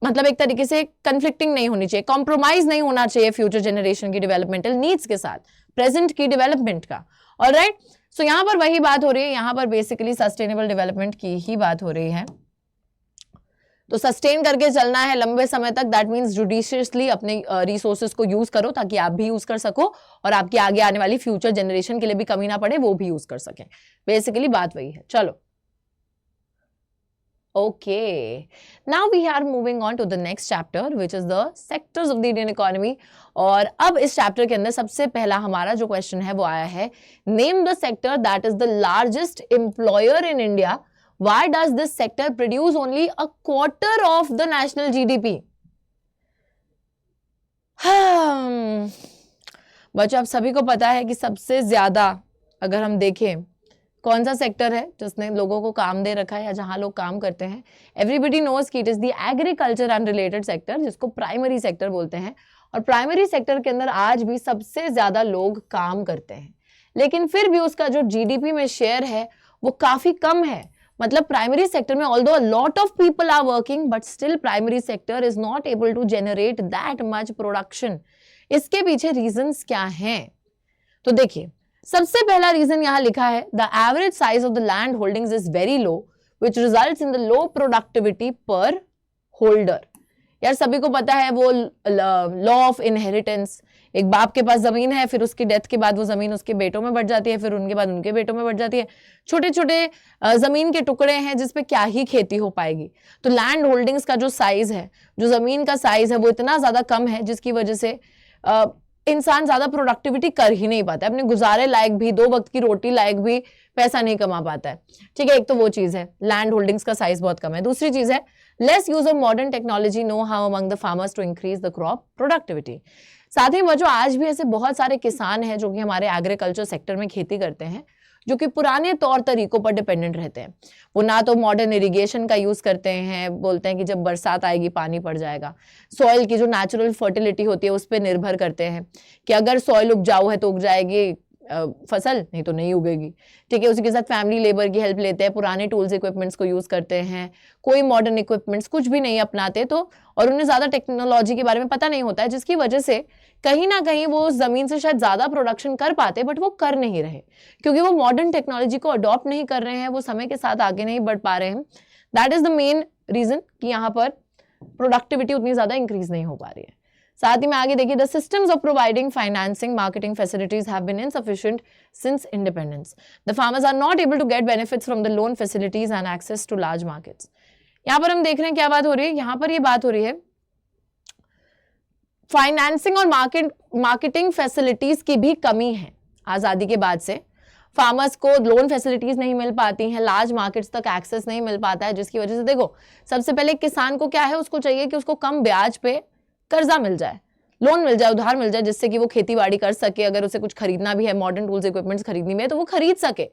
मतलब एक तरीके से कंफ्लिक्टिंग नहीं होनी चाहिए, कॉम्प्रोमाइज नहीं होना चाहिए फ्यूचर जनरेशन की डेवलपमेंटल नीड्स के साथ प्रेजेंट की डेवलपमेंट का. ऑलराइट, सो यहां पर वही बात हो रही है, यहां पर बेसिकली सस्टेनेबल डेवलपमेंट की ही बात हो रही है. तो सस्टेन करके चलना है लंबे समय तक, दैट मींस जुडिशियसली अपने रिसोर्सेज को यूज करो ताकि आप भी यूज कर सको और आपकी आगे आने वाली फ्यूचर जनरेशन के लिए भी कमी ना पड़े, वो भी यूज कर सकें. बेसिकली बात वही है. चलो Okay, now we are moving on to the next chapter which is the sectors of the Indian economy. और अब इस चैप्टर के अंदर सबसे पहला हमारा जो क्वेश्चन है वो आया है, name the sector that is the largest employer in India. Why does this sector produce only a quarter of the national GDP? बच्चों आप सभी को पता है कि सबसे ज्यादा अगर हम देखें कौन सा सेक्टर है जिसने लोगों को काम दे रखा है या जहां लोग काम करते हैं. एवरीबडी नोज कि it is the agriculture and related sector, जिसको प्राइमरी सेक्टर बोलते हैं. और प्राइमरी सेक्टर के अंदर आज भी सबसे ज्यादा लोग काम करते हैं, लेकिन फिर भी उसका जो जीडीपी में शेयर है वो काफी कम है. मतलब प्राइमरी सेक्टर में although a lot of people are working but still primary sector is not able to generate that much production. इसके पीछे रीजंस क्या हैं? तो देखिए, सबसे पहला रीजन यहां लिखा है, the average size of the land holdings is very low which results in the low productivity पर होल्डर. यार सभी को पता है वो लॉ ऑफ इनहेरिटेंस, एक बाप के पास जमीन है, फिर उसकी डेथ के बाद वो जमीन उसके बेटों में बढ़ जाती है, फिर उनके बाद उनके बेटों में बढ़ जाती है. छोटे छोटे जमीन के टुकड़े हैं जिसपे क्या ही खेती हो पाएगी. तो लैंड होल्डिंग्स का जो साइज है, जो जमीन का साइज है, वो इतना ज्यादा कम है जिसकी वजह से इंसान ज्यादा प्रोडक्टिविटी कर ही नहीं पाता है, अपने गुजारे लायक भी, 2 वक्त की रोटी लायक भी पैसा नहीं कमा पाता है. ठीक है, एक तो वो चीज है, लैंड होल्डिंग्स का साइज बहुत कम है. दूसरी चीज है less use of modern technology, know how among the farmers to increase the crop productivity. साथ ही बच्चों आज भी ऐसे बहुत सारे किसान हैं जो कि हमारे एग्रीकल्चर सेक्टर में खेती करते हैं, जो कि पुराने तौर तरीकों पर डिपेंडेंट रहते हैं. वो ना तो मॉडर्न इरिगेशन का यूज करते हैं, बोलते हैं कि जब बरसात आएगी पानी पड़ जाएगा. सॉइल की जो नेचुरल फर्टिलिटी होती है उस पर निर्भर करते हैं कि अगर सॉइल उपजाऊ है तो उग जाएगी फसल, नहीं तो नहीं उगेगी. ठीक है, उसी के साथ फैमिली लेबर की हेल्प लेते हैं, पुराने टूल्स इक्विपमेंट्स को यूज करते हैं, कोई मॉडर्न इक्विपमेंट्स कुछ भी नहीं अपनाते. तो और उन्हें ज्यादा टेक्नोलॉजी के बारे में पता नहीं होता है, जिसकी वजह से कहीं ना कहीं वो उस जमीन से शायद ज्यादा प्रोडक्शन कर पाते बट वो कर नहीं रहे, क्योंकि वो मॉडर्न टेक्नोलॉजी को अडॉप्ट नहीं कर रहे हैं, वो समय के साथ आगे नहीं बढ़ पा रहे हैं. That is the main reason कि यहाँ पर प्रोडक्टिविटी उतनी ज्यादा इंक्रीज नहीं हो पा रही है. साथ ही में आगे देखिए, the systems of providing financing marketing facilities have been insufficient since independence. The farmers are not able to get benefits from the loan facilities and access to large markets. यहाँ पर हम देख रहे हैं क्या बात हो रही है, यहाँ पर ये बात हो रही है फाइनेंसिंग और मार्केटिंग फैसिलिटीज की भी कमी है. आजादी के बाद से फार्मर्स को लोन फैसिलिटीज नहीं मिल पाती हैं, लार्ज मार्केट्स तक एक्सेस नहीं मिल पाता है, जिसकी वजह से देखो सबसे पहले किसान को क्या है, उसको चाहिए कि उसको कम ब्याज पे कर्जा मिल जाए, लोन मिल जाए, उधार मिल जाए, जिससे कि वो खेती बाड़ी कर सके. अगर उसे कुछ खरीदना भी है, मॉडर्न टूल्स इक्विपमेंट्स खरीदनी भी है तो वो खरीद सके.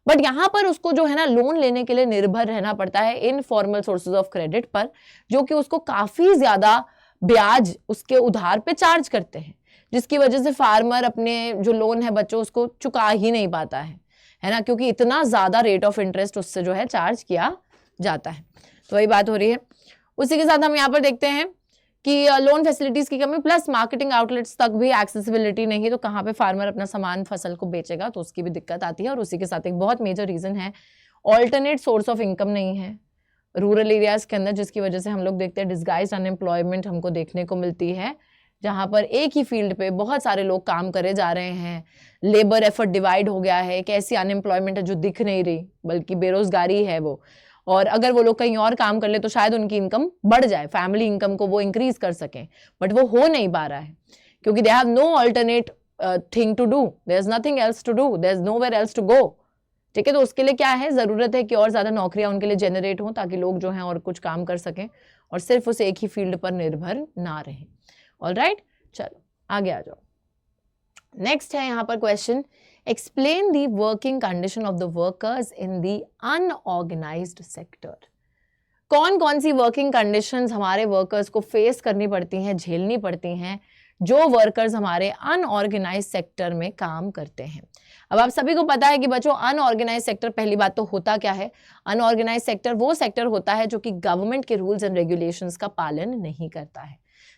बट यहाँ पर उसको जो है ना लोन लेने के लिए निर्भर रहना पड़ता है इनफॉर्मल सोर्सेज ऑफ क्रेडिट पर, जो कि उसको काफी ज्यादा ब्याज उसके उधार पे चार्ज करते हैं, जिसकी वजह से फार्मर अपने जो लोन है बच्चों उसको चुका ही नहीं पाता है ना, क्योंकि इतना ज्यादा रेट ऑफ इंटरेस्ट उससे जो है चार्ज किया जाता है. तो वही बात हो रही है. उसी के साथ हम यहाँ पर देखते हैं कि लोन फैसिलिटीज की कमी प्लस मार्केटिंग आउटलेट्स तक भी एक्सेसिबिलिटी नहीं, तो कहाँ पे फार्मर अपना सामान फसल को बेचेगा, तो उसकी भी दिक्कत आती है. और उसी के साथ एक बहुत मेजर रीजन है ऑल्टरनेट सोर्स ऑफ इनकम नहीं है रूरल एरियाज के अंदर, जिसकी वजह से हम लोग देखते हैं डिस्गाइज्ड अनएम्प्लॉयमेंट हमको देखने को मिलती है, जहां पर एक ही फील्ड पे बहुत सारे लोग काम करे जा रहे हैं, लेबर एफर्ट डिवाइड हो गया है, एक ऐसी अनएम्प्लॉयमेंट है जो दिख नहीं रही बल्कि बेरोजगारी है वो. और अगर वो लोग कहीं और काम कर ले तो शायद उनकी इनकम बढ़ जाए, फैमिली इनकम को वो इंक्रीज कर सकें, बट वो हो नहीं पा रहा है क्योंकि they have no alternate thing to do, there is nothing else to do, there is nowhere else to go. ठीक है, तो उसके लिए क्या है, जरूरत है कि और ज्यादा नौकरियां उनके लिए जनरेट हों ताकि लोग जो हैं और कुछ काम कर सकें और सिर्फ उस एक ही फील्ड पर निर्भर ना रहें। ऑलराइट, चलो आगे आ जाओ। नेक्स्ट है यहाँ पर question, explain the working condition of the workers in the unorganised sector. कौन कौन सी वर्किंग कंडीशंस हमारे वर्कर्स को फेस करनी पड़ती हैं, झेलनी पड़ती हैं, जो वर्कर्स हमारे अनऑर्गेनाइज्ड सेक्टर में काम करते हैं। अब आप सभी को पता है कि बच्चों अनऑर्गेनाइज्ड सेक्टर, पहली बात तो होता क्या है, अनऑर्गेनाइज्ड सेक्टर वो सेक्टर होता है जो कि गवर्नमेंट के रूल्स एंड रेगुलेशंस का पालन नहीं करता है।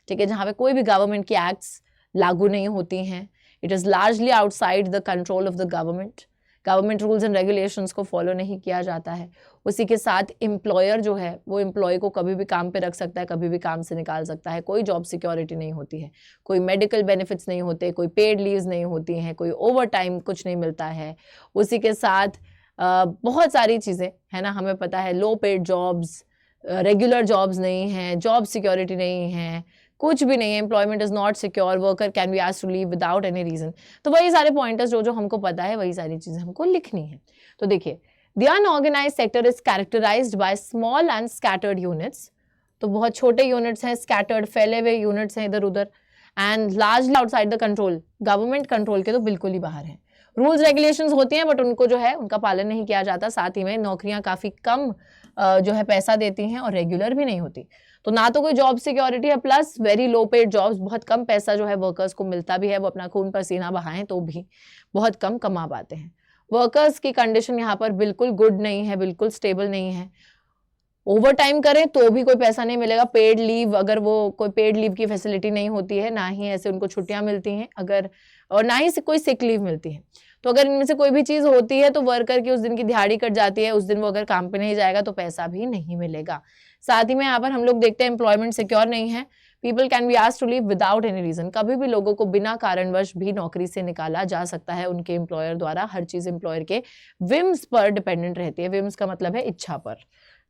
ठीक है, जहां पे कोई भी गवर्नमेंट की एक्ट्स लागू नहीं होती हैं, it is largely outside the control of the government, government rules and regulations को फॉलो नहीं किया जाता है। उसी के साथ एम्प्लॉयर जो है वो एम्प्लॉय को कभी भी काम पे रख सकता है, कभी भी काम से निकाल सकता है, कोई जॉब सिक्योरिटी नहीं होती है, कोई मेडिकल बेनिफिट्स नहीं होते, कोई पेड लीव्स नहीं होती हैं, कोई ओवर टाइम कुछ नहीं मिलता है। उसी के साथ बहुत सारी चीज़ें है ना, हमें पता है, लो पेड जॉब्स, रेगुलर जॉब्स नहीं हैं, जॉब सिक्योरिटी नहीं है, कुछ भी नहीं है, employment is not secure, worker can be asked to leave without any reason. तो वही सारे पॉइंटर्स जो हमको पता है वही सारी चीजें हमको लिखनी है। तो देखिए, the unorganised sector is characterised by small and scattered units, तो बहुत छोटे यूनिट्स हैं, स्कैटर्ड फैले हुए यूनिट्स हैं इधर उधर, and largely outside the control, government control के तो बिल्कुल ही बाहर है। रूल्स रेगुलेशंस होती हैं बट उनको जो है उनका पालन नहीं किया जाता, साथ ही में नौकरियां काफी कम जो है पैसा देती हैं और रेगुलर भी नहीं होती, तो ना तो कोई जॉब सिक्योरिटी है, plus very low paid jobs, बहुत कम पैसा जो है वर्कर्स को मिलता भी है, वो अपना खून पसीना बहाएं तो भी बहुत कम कमा पाते हैं। वर्कर्स की कंडीशन यहाँ पर बिल्कुल गुड नहीं है, बिल्कुल स्टेबल नहीं है। ओवर टाइम करें तो भी कोई पैसा नहीं मिलेगा, पेड लीव, अगर वो कोई पेड लीव की फैसिलिटी नहीं होती है, ना ही ऐसे उनको छुट्टियां मिलती हैं अगर, और ना ही कोई सिक लीव मिलती है। तो अगर इनमें से कोई भी चीज होती है तो वर्कर की उस दिन की दिहाड़ी कट जाती है, उस दिन वो अगर काम पे नहीं जाएगा तो पैसा भी नहीं मिलेगा। साथ ही में यहाँ पर हम लोग देखते हैं एम्प्लॉयमेंट सिक्योर नहीं है, people can be asked to leave without any reason, कभी भी लोगों को बिना कारणवश भी नौकरी से निकाला जा सकता है उनके एम्प्लॉयर द्वारा। हर चीज एम्प्लॉयर के विम्स पर डिपेंडेंट रहती है, विम्स का मतलब है इच्छा पर,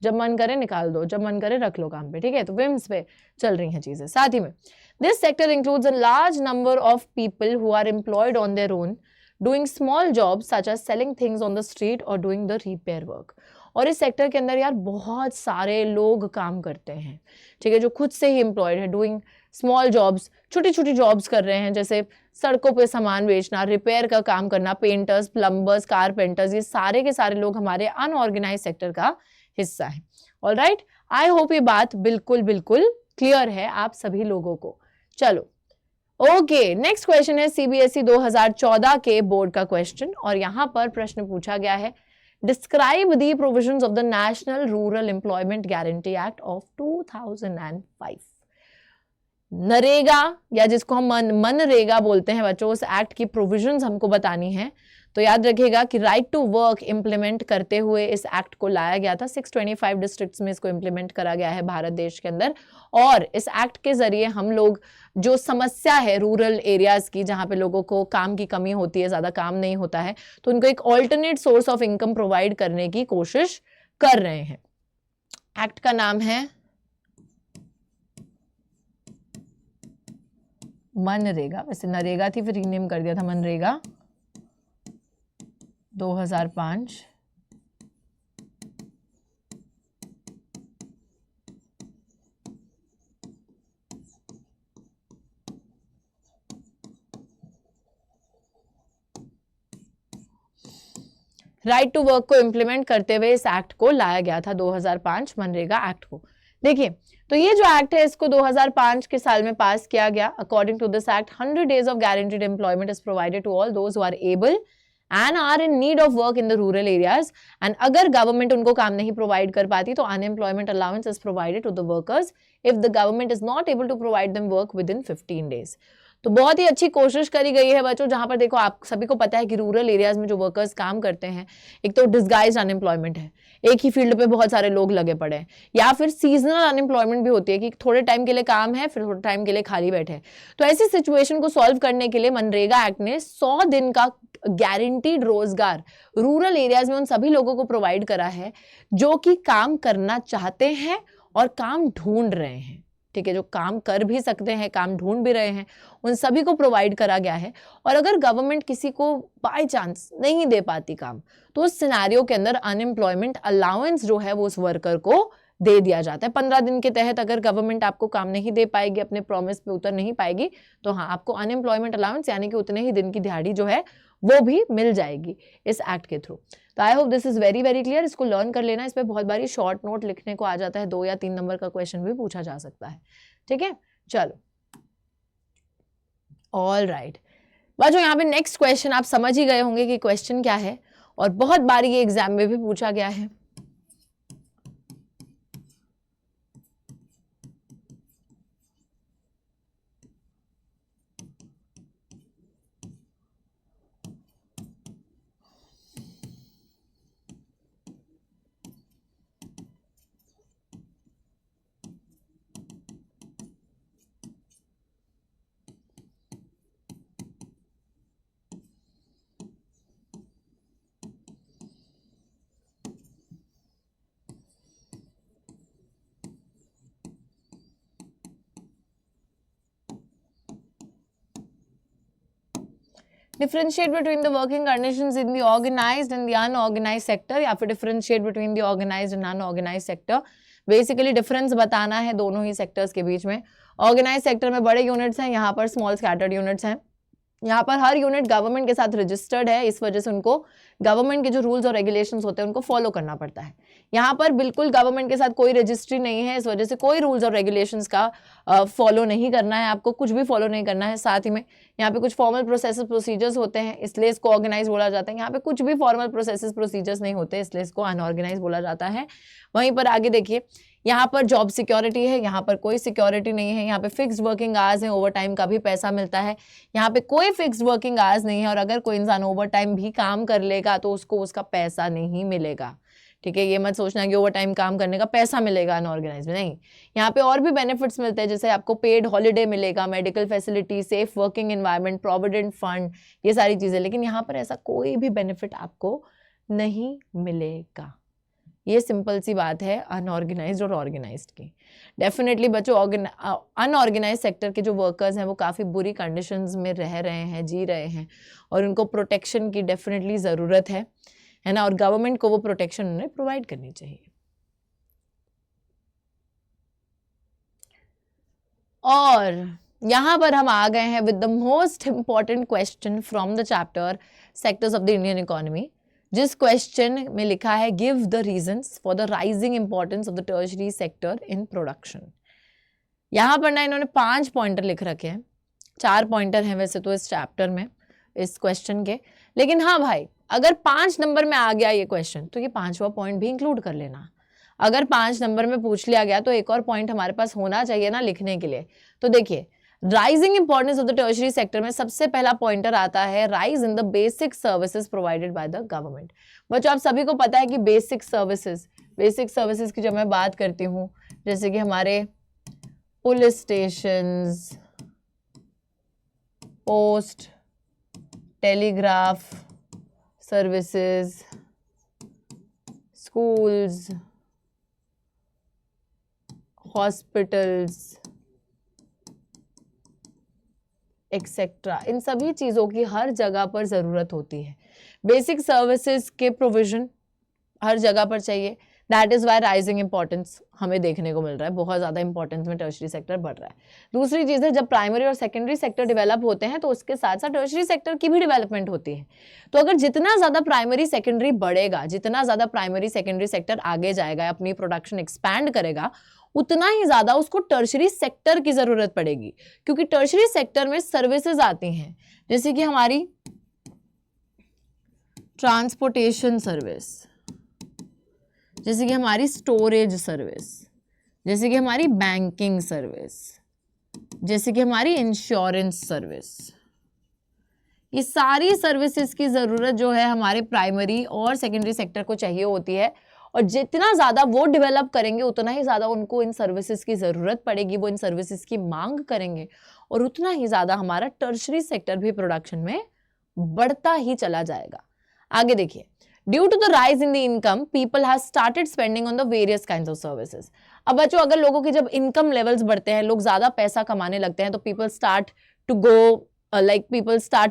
जब मन करे निकाल दो, जब मन करे रख लो काम पे, ठीक है, तो विम्स पे चल रही हैं चीजें। साथ ही में this sector includes a large number of people who are employed on their own doing small jobs such as selling things on the street और डूइंग द रिपेयर वर्क। और इस सेक्टर के अंदर यार बहुत सारे लोग काम करते हैं, ठीक है, जो खुद से ही एम्प्लॉयड है, डूइंग स्मॉल जॉब्स, छोटी छोटी जॉब्स कर रहे हैं, जैसे सड़कों पे सामान बेचना, रिपेयर का काम करना, पेंटर्स, प्लम्बर्स, कारपेंटर्स, ये सारे के सारे लोग हमारे अनऑर्गेनाइज सेक्टर का हिस्सा है। ऑलराइट, आई होप ये बात बिल्कुल बिल्कुल क्लियर है आप सभी लोगों को। चलो ओके, नेक्स्ट क्वेश्चन है सीबीएसई 2014 के बोर्ड का क्वेश्चन, और यहां पर प्रश्न पूछा गया है, describe the provisions of the national rural employment guarantee act of 2005। NREGA या जिसको हम मनरेगा बोलते हैं बच्चों, उस एक्ट की प्रोविजंस हमको बतानी है। तो याद रखिएगा कि राइट टू वर्क इंप्लीमेंट करते हुए इस एक्ट को लाया गया था, 625 डिस्ट्रिक्ट्स में इसको इंप्लीमेंट करा गया है भारत देश के अंदर। और इस एक्ट के जरिए हम लोग जो समस्या है रूरल एरियाज की, जहां पे लोगों को काम की कमी होती है, ज्यादा काम नहीं होता है, तो उनको एक alternate source of income provide करने की कोशिश कर रहे हैं। एक्ट का नाम है मनरेगा, वैसे नरेगा थी फिर रीनेम कर दिया था मनरेगा 2005। राइट टू वर्क को इंप्लीमेंट करते हुए इस एक्ट को लाया गया था 2005 मनरेगा एक्ट को। देखिए, तो ये जो एक्ट है इसको 2005 के साल में पास किया गया। According to this act 100 days of guaranteed employment is provided to all those who are able and are in need of work in the rural areas, and अगर गवर्नमेंट उनको काम नहीं प्रोवाइड कर पाती तो unemployment allowance is provided to the workers if the government is not able to provide them work within 15 days। तो बहुत ही अच्छी कोशिश करी गई है बच्चों, जहां पर देखो आप सभी को पता है कि रूरल एरियाज में जो वर्कर्स काम करते हैं, एक तो डिस्गाइज्ड अनएम्प्लॉयमेंट है, एक ही फील्ड पे बहुत सारे लोग लगे पड़े हैं, या फिर सीजनल अनएम्प्लॉयमेंट भी होती है कि थोड़े टाइम के लिए काम है फिर थोड़े टाइम के लिए खाली बैठे हैं। तो ऐसी सिचुएशन को सॉल्व करने के लिए मनरेगा एक्ट ने 100 दिन का गारंटीड रोजगार रूरल एरियाज में उन सभी लोगों को प्रोवाइड करा है जो कि काम करना चाहते हैं और काम ढूंढ रहे हैं। ठीक है, जो काम कर भी सकते हैं, काम ढूंढ भी रहे हैं, उन सभी को प्रोवाइड करा गया है। और अगर गवर्नमेंट किसी को बाय चांस नहीं दे पाती काम, तो उस सिनेरियो के अंदर अनएम्प्लॉयमेंट अलाउंस जो है वो उस वर्कर को दे दिया जाता है। 15 दिन के तहत अगर गवर्नमेंट आपको काम नहीं दे पाएगी, अपने प्रॉमिस पे उतर नहीं पाएगी, तो हाँ, आपको अनएम्प्लॉयमेंट अलाउंस यानी कि उतने ही दिन की दिहाड़ी जो है वो भी मिल जाएगी इस एक्ट के थ्रू। तो आई hope this is very very clear. इसको लर्न कर लेना। इस पर बहुत बारी शॉर्ट नोट लिखने को आ जाता है, 2 या 3 नंबर का क्वेश्चन भी पूछा जा सकता है। ठीक है, चलो ऑल राइट बच्चों, यहाँ पे नेक्स्ट क्वेश्चन आप समझ ही गए होंगे कि क्वेश्चन क्या है, और बहुत बारी ये एग्जाम में भी पूछा गया है। Differentiate between the working conditions in the organised and the unorganised sector, या फिर differentiate between the organised and unorganised sector. Basically difference बताना है दोनों ही सेक्टर्स के बीच में। ऑर्गेनाइज सेक्टर में बड़े यूनिट्स हैं, यहाँ पर स्मॉल स्कैटर्ड यूनिट्स हैं। यहाँ पर हर यूनिट गवर्नमेंट के साथ रजिस्टर्ड है, इस वजह से उनको गवर्नमेंट के जो रूल्स और रेगुलेशंस होते हैं उनको फॉलो करना पड़ता है। यहाँ पर बिल्कुल गवर्नमेंट के साथ कोई रजिस्ट्री नहीं है, इस वजह से कोई रूल्स और रेगुलेशंस का फॉलो नहीं करना है, आपको कुछ भी फॉलो नहीं करना है। साथ ही में यहाँ पे कुछ फॉर्मल प्रोसेस प्रोसीजर्स होते हैं, इसलिए इसको ऑर्गेनाइज बोला जाता है। यहाँ पे कुछ भी फॉर्मल प्रोसेस प्रोसीजर्स नहीं होते, इसलिए इसको अनऑर्गेनाइज बोला जाता है। वहीं पर आगे देखिए, यहाँ पर जॉब सिक्योरिटी है, यहाँ पर कोई सिक्योरिटी नहीं है। यहाँ पे फिक्स्ड वर्किंग आवर्स है, ओवर टाइम का भी पैसा मिलता है। यहाँ पे कोई फिक्स्ड वर्किंग आवर्स नहीं है, और अगर कोई इंसान ओवर टाइम भी काम कर लेगा तो उसको उसका पैसा नहीं मिलेगा। ठीक है, ये मत सोचना कि ओवर टाइम काम करने का पैसा मिलेगा अनऑर्गेनाइज में, नहीं। यहाँ पे और भी बेनिफिट्स मिलते हैं, जैसे आपको पेड हॉलीडे मिलेगा, medical facility, safe working environment, provident fund, ये सारी चीजें। लेकिन यहाँ पर ऐसा कोई भी बेनिफिट आपको नहीं मिलेगा। ये सिंपल सी बात है अनऑर्गेनाइज्ड और ऑर्गेनाइज्ड की। डेफिनेटली बच्चों, अनऑर्गेनाइज्ड सेक्टर के जो वर्कर्स हैं वो काफ़ी बुरी कंडीशंस में रह रहे हैं, जी रहे हैं, और उनको प्रोटेक्शन की डेफिनेटली ज़रूरत है ना, और गवर्नमेंट को वो प्रोटेक्शन उन्हें प्रोवाइड करनी चाहिए। और यहाँ पर हम आ गए हैं with the most important question from the chapter sectors of the Indian economy, जिस क्वेश्चन में लिखा है give the reasons for the rising importance of the tertiary sector in production. यहाँ पर ना इन्होंने 5 पॉइंटर लिख रखे हैं, 4 पॉइंटर हैं वैसे तो इस चैप्टर में, इस क्वेश्चन के। लेकिन हाँ भाई, अगर 5 नंबर में आ गया ये क्वेश्चन तो ये 5वां पॉइंट भी इंक्लूड कर लेना। अगर 5 नंबर में पूछ लिया गया तो एक और पॉइंट हमारे पास होना चाहिए ना लिखने के लिए। तो देखिए, rising importance of the tertiary sector में सबसे पहला पॉइंटर आता है rise in the basic services provided by the government. बच्चों, आप सभी को पता है कि बेसिक सर्विसेज की जब मैं बात करती हूँ, जैसे कि हमारे police stations, post, telegraph services, schools, hospitals etcetera, इन सभी चीज़ों की हर जगह पर ज़रूरत होती है। बेसिक सर्विसेज के प्रोविजन हर जगह पर चाहिए। That is why rising importance हमें देखने को मिल रहा है, बहुत ज़्यादा इंपॉर्टेंस में टर्शरी सेक्टर बढ़ रहा है। दूसरी चीज़ है, जब प्राइमरी और सेकेंडरी सेक्टर डेवलप होते हैं तो उसके साथ साथ टर्शरी सेक्टर की भी डेवलपमेंट होती है। तो अगर जितना ज़्यादा प्राइमरी सेकेंडरी बढ़ेगा, जितना ज़्यादा प्राइमरी सेकेंडरी सेक्टर आगे जाएगा, अपनी प्रोडक्शन एक्सपैंड करेगा, उतना ही ज़्यादा उसको टर्शरी सेक्टर की ज़रूरत पड़ेगी, क्योंकि टर्शरी सेक्टर में सर्विसेज आती हैं, जैसे कि हमारी ट्रांसपोर्टेशन सर्विस, जैसे कि हमारी स्टोरेज सर्विस, जैसे कि हमारी बैंकिंग सर्विस, जैसे कि हमारी इंश्योरेंस सर्विस, ये सारी सर्विसेज की ज़रूरत जो है हमारे प्राइमरी और सेकेंडरी सेक्टर को चाहिए होती है, और जितना ज़्यादा वो डेवलप करेंगे उतना ही ज़्यादा उनको इन सर्विसेज की ज़रूरत पड़ेगी, वो इन सर्विसेज की मांग करेंगे, और उतना ही ज़्यादा हमारा टर्शरी सेक्टर भी प्रोडक्शन में बढ़ता ही चला जाएगा। आगे देखिए, due to the rise in the income people have started spending on the various kinds of services. अब बच्चों, अगर लोगों की जब इनकम लेवल्स बढ़ते हैं, लोग ज़्यादा पैसा कमाने लगते हैं, तो people start to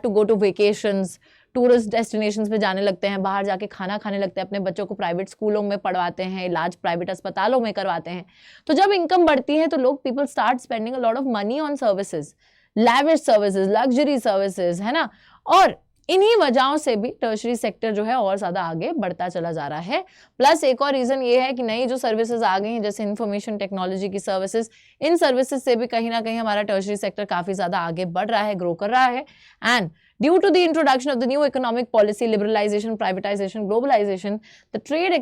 go to vacations, tourist destinations पे जाने लगते हैं, बाहर जाके खाना खाने लगते हैं, अपने बच्चों को प्राइवेट स्कूलों में पढ़वाते हैं, इलाज प्राइवेट अस्पतालों में करवाते हैं। तो जब इनकम बढ़ती है तो लोग people start spending a lot of money on services, lavish services, luxury services, है ना। और इन्हीं वजहों से भी टर्शरी सेक्टर जो है और ज्यादा आगे बढ़ता चला जा रहा है। प्लस एक और रीजन ये है कि नई जो सर्विसेज आ गई हैं, जैसे इंफॉर्मेशन टेक्नोलॉजी की सर्विसेज, इन सर्विसेज से भी कहीं ना कहीं हमारा टर्शरी सेक्टर काफी ज्यादा आगे बढ़ रहा है, ग्रो कर रहा है। And due to the introduction of the new economic policy, liberalisation, privatisation, globalisation, the trade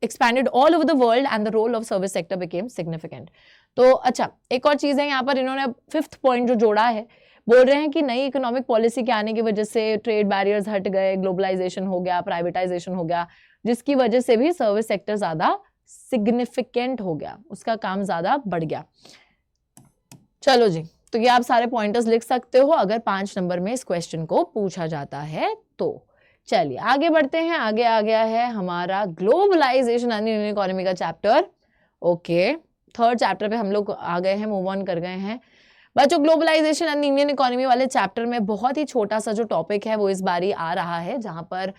expanded all over the world and the role of service sector became significant। तो अच्छा, एक और चीज है यहाँ पर, इन्होंने 5th पॉइंट जो जोड़ा है, बोल रहे हैं कि नई इकोनॉमिक पॉलिसी के आने की वजह से ट्रेड बैरियर्स हट गए, ग्लोबलाइजेशन हो गया, प्राइवेटाइजेशन हो गया, जिसकी वजह से भी सर्विस सेक्टर ज्यादा सिग्निफिकेंट हो गया, उसका काम ज्यादा बढ़ गया। चलो जी, तो ये आप सारे पॉइंटर्स लिख सकते हो अगर 5 नंबर में इस क्वेश्चन को पूछा जाता है तो। चलिए आगे बढ़ते हैं। आगे आ गया है हमारा ग्लोबलाइजेशन एंड इंडियन इकोनॉमी का चैप्टर। ओके, 3rd चैप्टर पे हम लोग आ गए हैं, मूव ऑन कर गए हैं बच्चों। ग्लोबलाइजेशन एंड इंडियन इकोनॉमी वाले चैप्टर में बहुत ही छोटा सा जो टॉपिक है वो इस बारी आ रहा है, जहां पर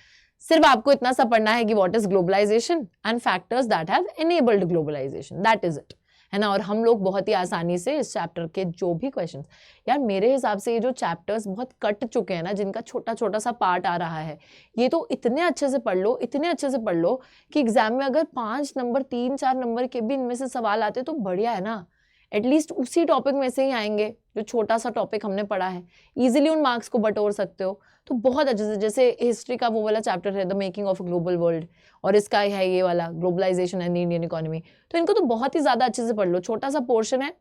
सिर्फ आपको इतना सा पढ़ना है कि what is globalisation and factors that have enabled globalisation, that is it, है ना। और हम लोग बहुत ही आसानी से इस चैप्टर के जो भी क्वेश्चंस, यार मेरे हिसाब से ये जो चैप्टर्स बहुत कट चुके हैं ना, जिनका छोटा छोटा सा पार्ट आ रहा है, ये तो इतने अच्छे से पढ़ लो, इतने अच्छे से पढ़ लो कि एग्जाम में अगर 5 नंबर 3-4 नंबर के भी इनमें से सवाल आते तो बढ़िया है ना। एटलीस्ट उसी टॉपिक में से ही आएंगे जो छोटा सा टॉपिक हमने पढ़ा है, इजीली उन मार्क्स को बटोर सकते हो। तो बहुत अच्छे से, जैसे हिस्ट्री का वो वाला चैप्टर है the making of a global world, और इसका है ये वाला ग्लोबलाइजेशन एंड इंडियन इकोनॉमी, तो इनको तो बहुत ही ज्यादा अच्छे से पढ़ लो। छोटा सा पोर्शन है,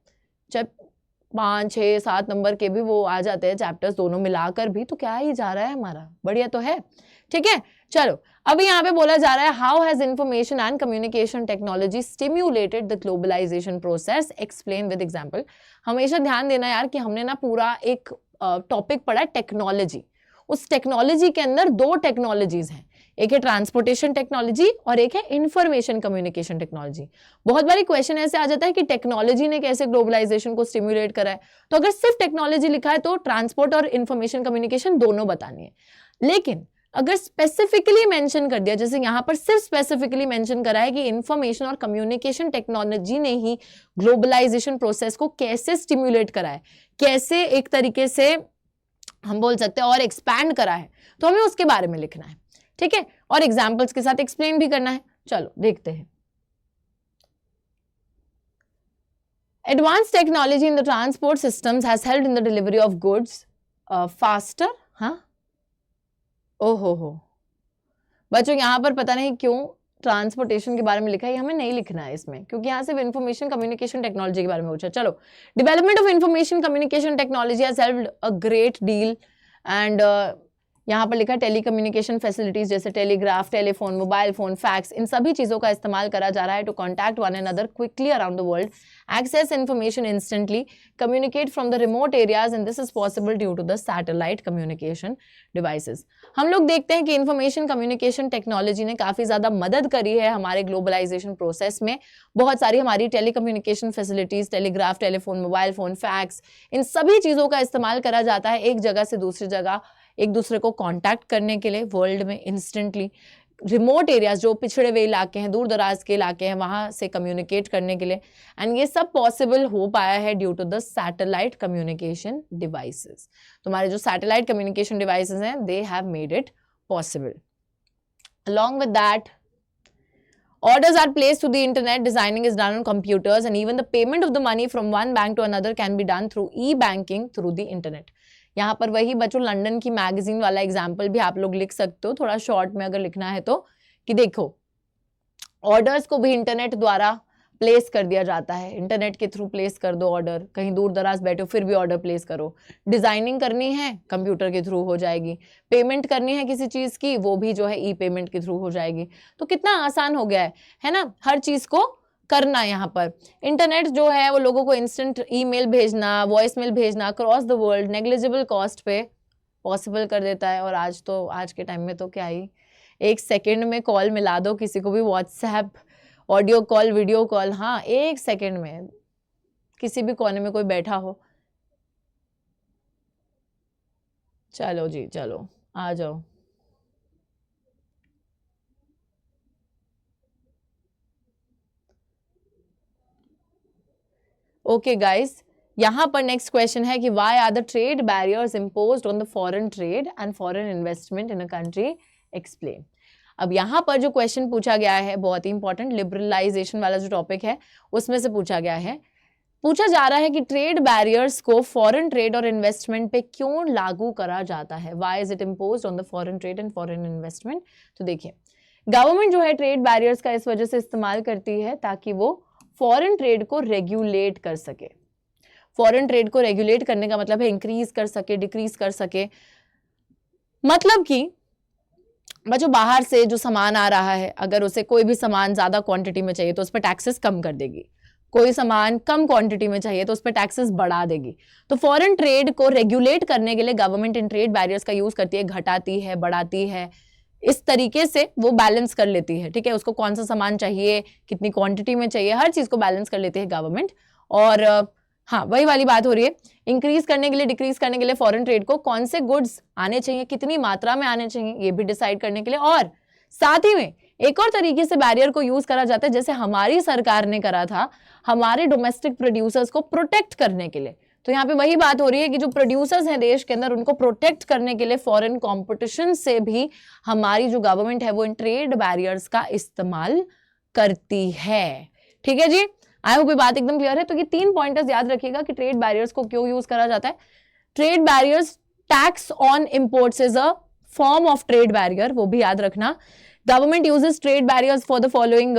जब 5, 6, 7 नंबर के भी वो आ जाते हैं चैप्टर्स दोनों मिलाकर भी, तो क्या ही जा रहा है हमारा, बढ़िया तो है। ठीक है, चलो अभी यहाँ पे बोला जा रहा है how has information and communication technology stimulated the globalisation process, explain with example. हमेशा ध्यान देना यार कि हमने ना पूरा एक टॉपिक पढ़ा है टेक्नोलॉजी, उस टेक्नोलॉजी के अंदर 2 टेक्नोलॉजीज हैं, एक है ट्रांसपोर्टेशन टेक्नोलॉजी और एक है इंफॉर्मेशन कम्युनिकेशन टेक्नोलॉजी। बहुत बारी क्वेश्चन ऐसे आ जाता है कि टेक्नोलॉजी ने कैसे ग्लोबलाइजेशन को स्टिम्युलेट करा है, तो अगर सिर्फ टेक्नोलॉजी लिखा है तो ट्रांसपोर्ट और इंफॉर्मेशन कम्युनिकेशन दोनों बतानी है। लेकिन अगर स्पेसिफिकली मेंशन कर दिया, जैसे यहां पर सिर्फ स्पेसिफिकली मेंशन करा है कि इंफॉर्मेशन और कम्युनिकेशन टेक्नोलॉजी ने ही ग्लोबलाइजेशन प्रोसेस को कैसे स्टिम्युलेट करा है, कैसे एक तरीके से हम बोल सकते हैं और एक्सपैंड करा है, तो हमें उसके बारे में लिखना है। ठीक है, और एग्जाम्पल्स के साथ एक्सप्लेन भी करना है। चलो देखते हैं। Advance technology in the transport systems has helped in the delivery of goods faster. हाँ, ओहो बच्चों, यहां पर पता नहीं क्यों ट्रांसपोर्टेशन के बारे में लिखा है, हमें नहीं लिखना है इसमें, क्योंकि यहाँ सिर्फ इंफॉर्मेशन कम्युनिकेशन टेक्नोलॉजी के बारे में पूछा। चलो, development of information communication technology has helped a great deal and यहाँ पर लिखा है टेलीकम्युनिकेशन फैसिलिटीज, जैसे telegraph, telephone, mobile phone, fax, इन सभी चीजों का इस्तेमाल करा जा रहा है to contact one another quickly around the world, access information instantly, communicate from the remote areas, and this is possible due to the satellite communication devices. हम लोग देखते हैं कि इंफॉर्मेशन कम्युनिकेशन टेक्नोलॉजी ने काफी ज्यादा मदद करी है हमारे ग्लोबलाइजेशन प्रोसेस में। बहुत सारी हमारी telecommunication facilities, telegraph, telephone, mobile phone, fax, इन सभी चीजों का इस्तेमाल करा जाता है एक जगह से दूसरी जगह एक दूसरे को कांटेक्ट करने के लिए वर्ल्ड में इंस्टेंटली। रिमोट एरियाज, जो पिछड़े हुए इलाके हैं, दूर दराज के इलाके हैं, वहां से कम्युनिकेट करने के लिए, एंड ये सब पॉसिबल हो पाया है due to the satellite communication devices. तुम्हारे जो सैटेलाइट कम्युनिकेशन डिवाइसेस हैं, they have made it possible. Along with that, orders are placed to the internet, designing is done on computers, and even the payment of the money from one bank to another can be done through e-banking through the internet। यहाँ पर वही बच्चों लंदन की मैगजीन वाला एग्जाम्पल भी आप लोग लिख सकते हो, थोड़ा शॉर्ट में अगर लिखना है तो, कि देखो ऑर्डर्स को भी इंटरनेट द्वारा प्लेस कर दिया जाता है, इंटरनेट के थ्रू प्लेस कर दो ऑर्डर, कहीं दूर दराज बैठे हो फिर भी ऑर्डर प्लेस करो, डिजाइनिंग करनी है कंप्यूटर के थ्रू हो जाएगी, पेमेंट करनी है किसी चीज की वो भी जो है ई पेमेंट के थ्रू हो जाएगी। तो कितना आसान हो गया है ना हर चीज को करना। यहाँ पर इंटरनेट जो है वो लोगों को इंस्टेंट ईमेल भेजना, वॉइस मेल भेजना across the world negligible cost पे पॉसिबल कर देता है। और आज के टाइम में तो क्या ही, 1 सेकेंड में कॉल मिला दो किसी को भी, WhatsApp, audio call, video call, हाँ 1 सेकेंड में किसी भी कोने में कोई बैठा हो। चलो जी चलो आ जाओ। ओके गाइस, यहाँ पर नेक्स्ट क्वेश्चन है कि why are the trade barriers imposed on the foreign trade and foreign investment in a country, explain. अब यहाँ पर जो क्वेश्चन पूछा गया है बहुत ही इंपॉर्टेंट, लिबरलाइजेशन वाला जो टॉपिक है उसमें से पूछा गया है। पूछा जा रहा है कि ट्रेड बैरियर्स को फॉरेन ट्रेड और इन्वेस्टमेंट पे क्यों लागू करा जाता है, why is it imposed on the foreign trade and foreign investment. तो देखिए, गवर्नमेंट जो है ट्रेड बैरियर्स का इस वजह से इस्तेमाल करती है ताकि वो फॉरेन ट्रेड को रेगुलेट कर सके। फॉरेन ट्रेड को रेगुलेट करने का मतलब है इंक्रीज कर सके, डिक्रीज कर सके। मतलब कि बच्चों बाहर से जो सामान आ रहा है, अगर उसे कोई भी सामान ज्यादा क्वांटिटी में चाहिए तो उस पर टैक्सेस कम कर देगी, कोई सामान कम क्वांटिटी में चाहिए तो उस पर टैक्सेस बढ़ा देगी। तो फॉरेन ट्रेड को रेगुलेट करने के लिए गवर्नमेंट इन ट्रेड बैरियर्स का यूज करती है, घटाती है, बढ़ाती है, इस तरीके से वो बैलेंस कर लेती है। ठीक है, उसको कौन सा सामान चाहिए, कितनी क्वांटिटी में चाहिए, हर चीज को बैलेंस कर लेती है गवर्नमेंट। और हाँ वही वाली बात हो रही है, इंक्रीज करने के लिए, डिक्रीज करने के लिए फॉरेन ट्रेड को कौन से गुड्स आने चाहिए, कितनी मात्रा में आने चाहिए, ये भी डिसाइड करने के लिए। और साथ ही में एक और तरीके से बैरियर को यूज करा जाता है, जैसे हमारी सरकार ने करा था हमारे डोमेस्टिक प्रोड्यूसर्स को प्रोटेक्ट करने के लिए। तो यहाँ पे वही बात हो रही है कि जो प्रोड्यूसर्स हैं देश के अंदर उनको प्रोटेक्ट करने के लिए फॉरेन कंपटीशन से भी हमारी जो गवर्नमेंट है वो इन ट्रेड बैरियर्स का इस्तेमाल करती है। ठीक है जी, आई होप ये बात एकदम क्लियर है। तो ये 3 पॉइंटर्स याद रखिएगा कि ट्रेड बैरियर्स को क्यों यूज करा जाता है। Trade barriers, tax on imports is a form of trade barrier, वो भी याद रखना। Government uses trade barriers for the following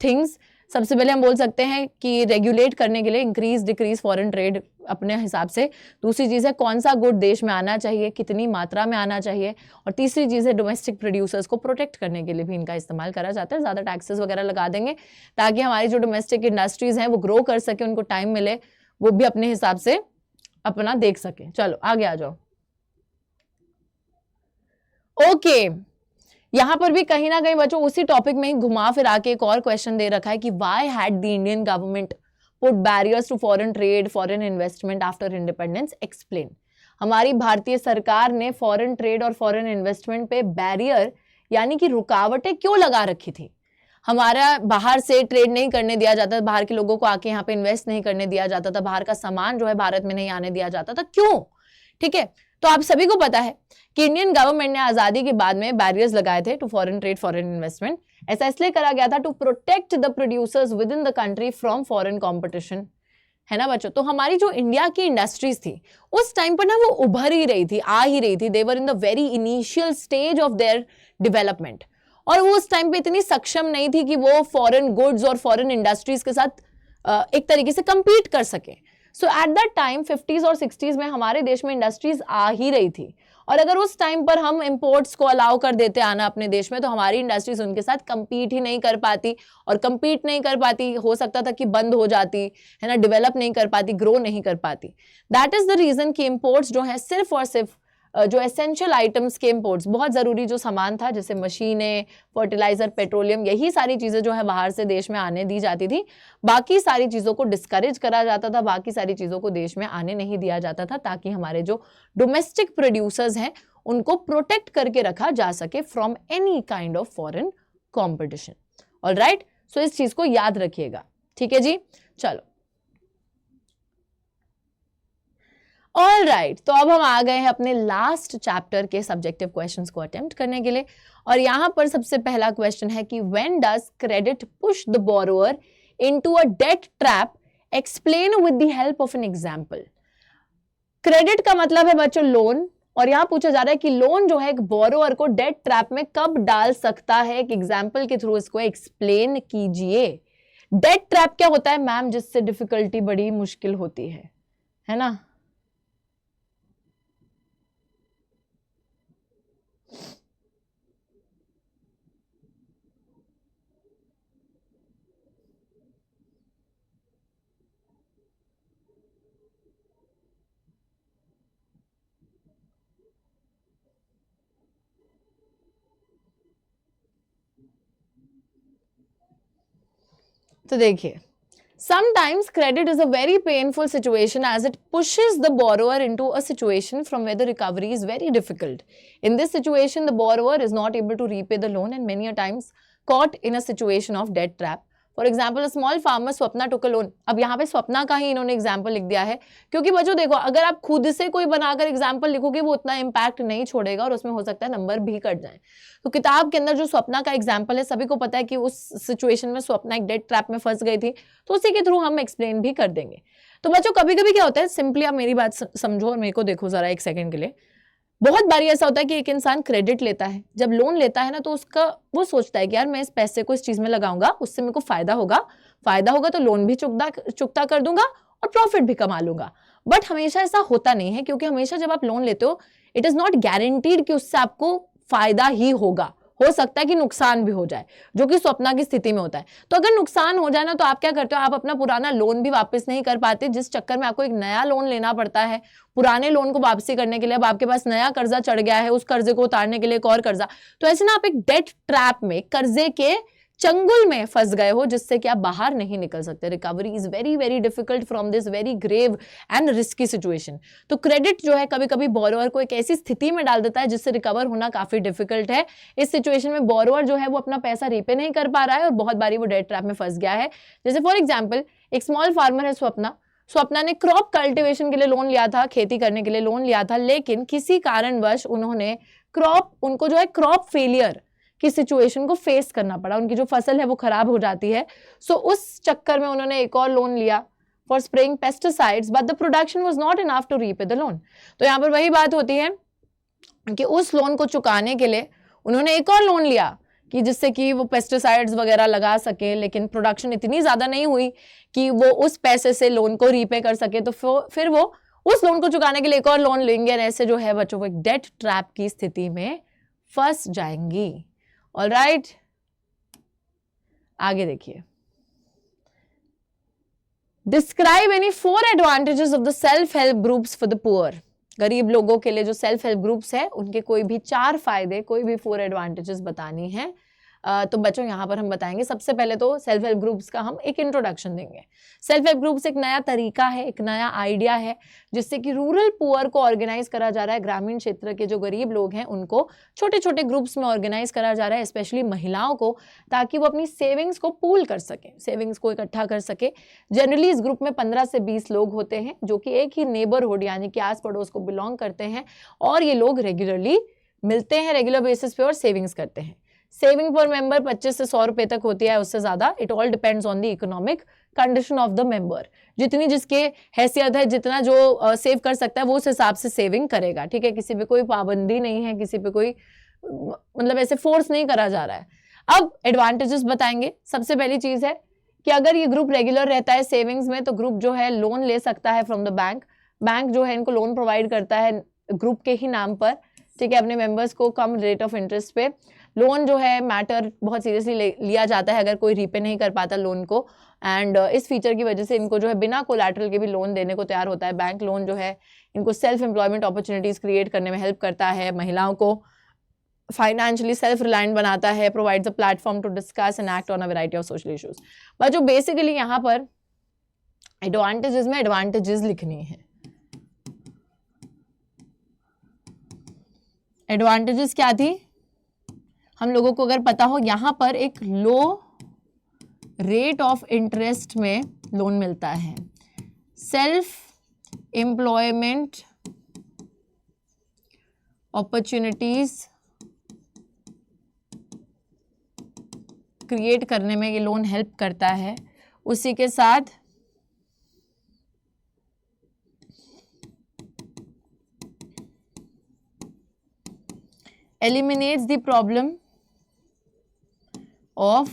things. सबसे पहले हम बोल सकते हैं कि रेगुलेट करने के लिए, इंक्रीज डिक्रीज फॉरेन ट्रेड अपने हिसाब से। दूसरी चीज है कौन सा गुड देश में आना चाहिए, कितनी मात्रा में आना चाहिए। और तीसरी चीज है डोमेस्टिक प्रोड्यूसर्स को प्रोटेक्ट करने के लिए भी इनका इस्तेमाल करा जाता है। ज्यादा टैक्सेस वगैरह लगा देंगे ताकि हमारी जो डोमेस्टिक इंडस्ट्रीज हैं वो ग्रो कर सके, उनको टाइम मिले, वो भी अपने हिसाब से अपना देख सके। चलो आगे आ जाओ। ओके, यहां पर भी कहीं ना कहीं बच्चों उसी टॉपिक में ही घुमा फिरा के एक और क्वेश्चन दे रखा है कि why had the Indian government put barriers to foreign trade, foreign investment after independence, explain. हमारी भारतीय सरकार ने फॉरेन ट्रेड और फॉरेन इन्वेस्टमेंट पे बैरियर यानी कि रुकावटें क्यों लगा रखी थी। हमारा बाहर से ट्रेड नहीं करने दिया जाता, बाहर के लोगों को आके यहाँ पे इन्वेस्ट नहीं करने दिया जाता था, बाहर का सामान जो है भारत में नहीं आने दिया जाता था, क्यों। ठीक है, तो आप सभी को पता है कि इंडियन गवर्नमेंट ने आजादी के बाद में बैरियर्स लगाए थे to foreign trade, foreign investment. ऐसा इसलिए करा गया था to protect the producers within the country from foreign competition, है ना बच्चों। तो हमारी जो इंडिया की इंडस्ट्रीज थी उस टाइम पर ना वो उभर ही रही थी, आ ही रही थी, they were in the very initial stage of their development. और वो उस टाइम पे इतनी सक्षम नहीं थी कि वो फॉरेन गुड्स और फॉरेन इंडस्ट्रीज के साथ एक तरीके से कंपीट कर सके। सो एट दैट टाइम 50s और 60s में हमारे देश में इंडस्ट्रीज आ ही रही थी, और अगर उस टाइम पर हम इंपोर्ट्स को अलाउ कर देते आना अपने देश में तो हमारी इंडस्ट्रीज उनके साथ कंपीट ही नहीं कर पाती, और कंपीट नहीं कर पाती, हो सकता था कि बंद हो जाती, है ना, डेवलप नहीं कर पाती, ग्रो नहीं कर पाती। दैट इज द रीजन कि इंपोर्ट्स जो है सिर्फ और सिर्फ जो एसेंशियल आइटम्स के इंपोर्ट्स, बहुत जरूरी जो सामान था जैसे मशीनें, फर्टिलाइजर, पेट्रोलियम, यही सारी चीजें जो है बाहर से देश में आने दी जाती थी। बाकी सारी चीजों को डिस्करेज करा जाता था, बाकी सारी चीजों को देश में आने नहीं दिया जाता था, ताकि हमारे जो डोमेस्टिक प्रोड्यूसर्स हैं उनको प्रोटेक्ट करके रखा जा सके from any kind of foreign competition. Alright, so इस चीज को याद रखिएगा। ठीक है जी, चलो ऑल राइट। तो अब हम आ गए हैं अपने लास्ट चैप्टर के सब्जेक्टिव क्वेश्चंस को अटेम्प्ट करने के लिए, और यहां पर सबसे पहला क्वेश्चन है कि when does credit push the borrower into a debt trap, explain with the help of an example. Credit का मतलब है बच्चों लोन, और यहां पूछा जा रहा है कि लोन जो है एक बोरोअर को डेट ट्रैप में कब डाल सकता है, एक एग्जाम्पल के थ्रू इसको एक्सप्लेन कीजिए। डेट ट्रैप क्या होता है मैम? जिससे डिफिकल्टी बड़ी मुश्किल होती है ना? तो देखिए, sometimes credit is a very painful situation as it pushes the borrower into a situation from where the recovery is very difficult. In this situation, the borrower is not able to repay the loan and many a times caught in a situation of debt trap. For example a small farmer Swapna took a loan. अब यहाँ पे स्वप्ना का ही इन्होंने एग्जाम्पल लिख दिया है, क्योंकि बच्चों देखो, अगर आप खुद से कोई बनाकर एग्जाम्पल लिखोगे वो उतना इम्पैक्ट नहीं छोड़ेगा और उसमें हो सकता है नंबर भी कट जाए. तो किताब के अंदर जो स्वप्ना का एग्जाम्पल है, सभी को पता है कि उस सिचुएशन में स्वप्ना एक डेट ट्रैप में फंस गई थी, तो उसी के थ्रू हम एक्सप्लेन भी कर देंगे. तो बच्चों कभी कभी क्या होता है, सिंपली आप मेरी बात समझो और मेरे को देखो जरा एक सेकंड के लिए. बहुत बारी ऐसा होता है कि एक इंसान क्रेडिट लेता है, जब लोन लेता है ना तो उसका वो सोचता है कि यार मैं इस पैसे को इस चीज में लगाऊंगा, उससे मेरे को फायदा होगा तो लोन भी चुकता कर दूंगा और प्रॉफिट भी कमा लूंगा. बट हमेशा ऐसा होता नहीं है, क्योंकि हमेशा जब आप लोन लेते हो इट इज नॉट गारंटीड कि उससे आपको फायदा ही होगा. हो सकता है कि नुकसान भी हो जाए, जो कि स्वप्ना की स्थिति में होता है. तो अगर नुकसान हो जाए ना तो आप क्या करते हो, आप अपना पुराना लोन भी वापस नहीं कर पाते, जिस चक्कर में आपको एक नया लोन लेना पड़ता है. पुराने लोन को वापसी करने के लिए अब आपके पास नया कर्जा चढ़ गया है, उस कर्जे को उतारने के लिए एक और कर्जा. तो ऐसे ना आप एक डेट ट्रैप में, कर्जे के चंगुल में फंस गए हो, जिससे कि आप बाहर नहीं निकल सकते. Recovery is very very difficult from this very grave and risky situation. तो क्रेडिट जो है कभी कभी बोरोअर को एक ऐसी स्थिति में डाल देता है जिससे रिकवर होना काफी डिफिकल्ट है. इस सिचुएशन में बोरोअर जो है वो अपना पैसा रीपे नहीं कर पा रहा है और बहुत बारी वो डेट ट्रैप में फंस गया है. जैसे फॉर एग्जाम्पल एक स्मॉल फार्मर है स्वप्ना ने क्रॉप कल्टीवेशन के लिए लोन लिया था, खेती करने के लिए लोन लिया था, लेकिन किसी कारणवश उनको जो है क्रॉप फेलियर की सिचुएशन को फेस करना पड़ा. उनकी जो फसल है वो खराब हो जाती है. सो उस चक्कर में उन्होंने एक और लोन लिया for spraying pesticides, but the production was not enough to repay the loan. तो यहाँ पर वही बात होती है कि उस लोन को चुकाने के लिए उन्होंने एक और लोन लिया कि जिससे कि वो पेस्टिसाइड्स वगैरह लगा सके, लेकिन प्रोडक्शन इतनी ज्यादा नहीं हुई कि वो उस पैसे से लोन को रीपे कर सके. तो फिर वो उस लोन को चुकाने के लिए एक और लोन लेंगे और ऐसे जो है बच्चों को एक डेट ट्रैप की स्थिति में फंस जाएंगी. ऑलराइट, आगे देखिए. Describe any 4 advantages of the self help groups for the poor. गरीब लोगों के लिए जो सेल्फ हेल्प ग्रुप्स है उनके कोई भी 4 फायदे, कोई भी 4 एडवांटेजेस बतानी है. तो बच्चों यहाँ पर हम बताएंगे. सबसे पहले तो सेल्फ हेल्प ग्रुप्स का हम एक इंट्रोडक्शन देंगे. सेल्फ हेल्प ग्रुप्स एक नया तरीका है, एक नया आइडिया है, जिससे कि रूरल पुअर को ऑर्गेनाइज करा जा रहा है. ग्रामीण क्षेत्र के जो गरीब लोग हैं उनको छोटे छोटे ग्रुप्स में ऑर्गेनाइज करा जा रहा है, स्पेशली महिलाओं को, ताकि वो अपनी सेविंग्स को पूल कर सके, सेविंग्स को इकट्ठा कर सके. जनरली इस ग्रुप में 15 से 20 लोग होते हैं जो कि एक ही नेबरहुड यानी कि आस पड़ोस को बिलोंग करते हैं, और ये लोग रेगुलरली मिलते हैं, रेगुलर बेसिस पे, और सेविंग्स करते हैं. सेविंग पर मेंबर 25 से 100 रुपए तक होती है, उससे ज्यादा. It all depends on the economic condition of the member. जितनी जिसके हैसियत है, जितना जो सेव कर सकता है वो उस हिसाब से सेविंग करेगा. ठीक है, किसी पे कोई पाबंदी नहीं है, किसी पे कोई मतलब ऐसे फोर्स नहीं करा जा रहा है. अब एडवांटेजेस बताएंगे. सबसे पहली चीज है कि अगर ये ग्रुप रेगुलर रहता है सेविंग्स में, तो ग्रुप जो है लोन ले सकता है फ्रॉम द बैंक. बैंक जो है इनको लोन प्रोवाइड करता है ग्रुप के ही नाम पर. ठीक है, अपने मेंबर्स को कम रेट ऑफ इंटरेस्ट पे. लोन जो है मैटर बहुत सीरियसली लिया जाता है अगर कोई रीपे नहीं कर पाता लोन को. एंड इस फीचर की वजह से इनको जो है बिना कोलैटरल के भी लोन देने को तैयार होता है. बैंक लोन जो है इनको सेल्फ एम्प्लॉयमेंट अपॉर्चुनिटीज क्रिएट करने में हेल्प करता है, महिलाओं को फाइनेंशियली सेल्फ रिलायंट बनाता है, provides a platform to discuss and act on a variety of social issues. But जो बेसिकली यहाँ पर एडवांटेजेस में एडवांटेजेस लिखनी है. एडवांटेजेस क्या थी हम लोगों को अगर पता हो, यहां पर एक लो रेट ऑफ इंटरेस्ट में लोन मिलता है, सेल्फ एम्प्लॉयमेंट अपॉर्चुनिटीज क्रिएट करने में ये लोन हेल्प करता है. उसी के साथ eliminates the problem of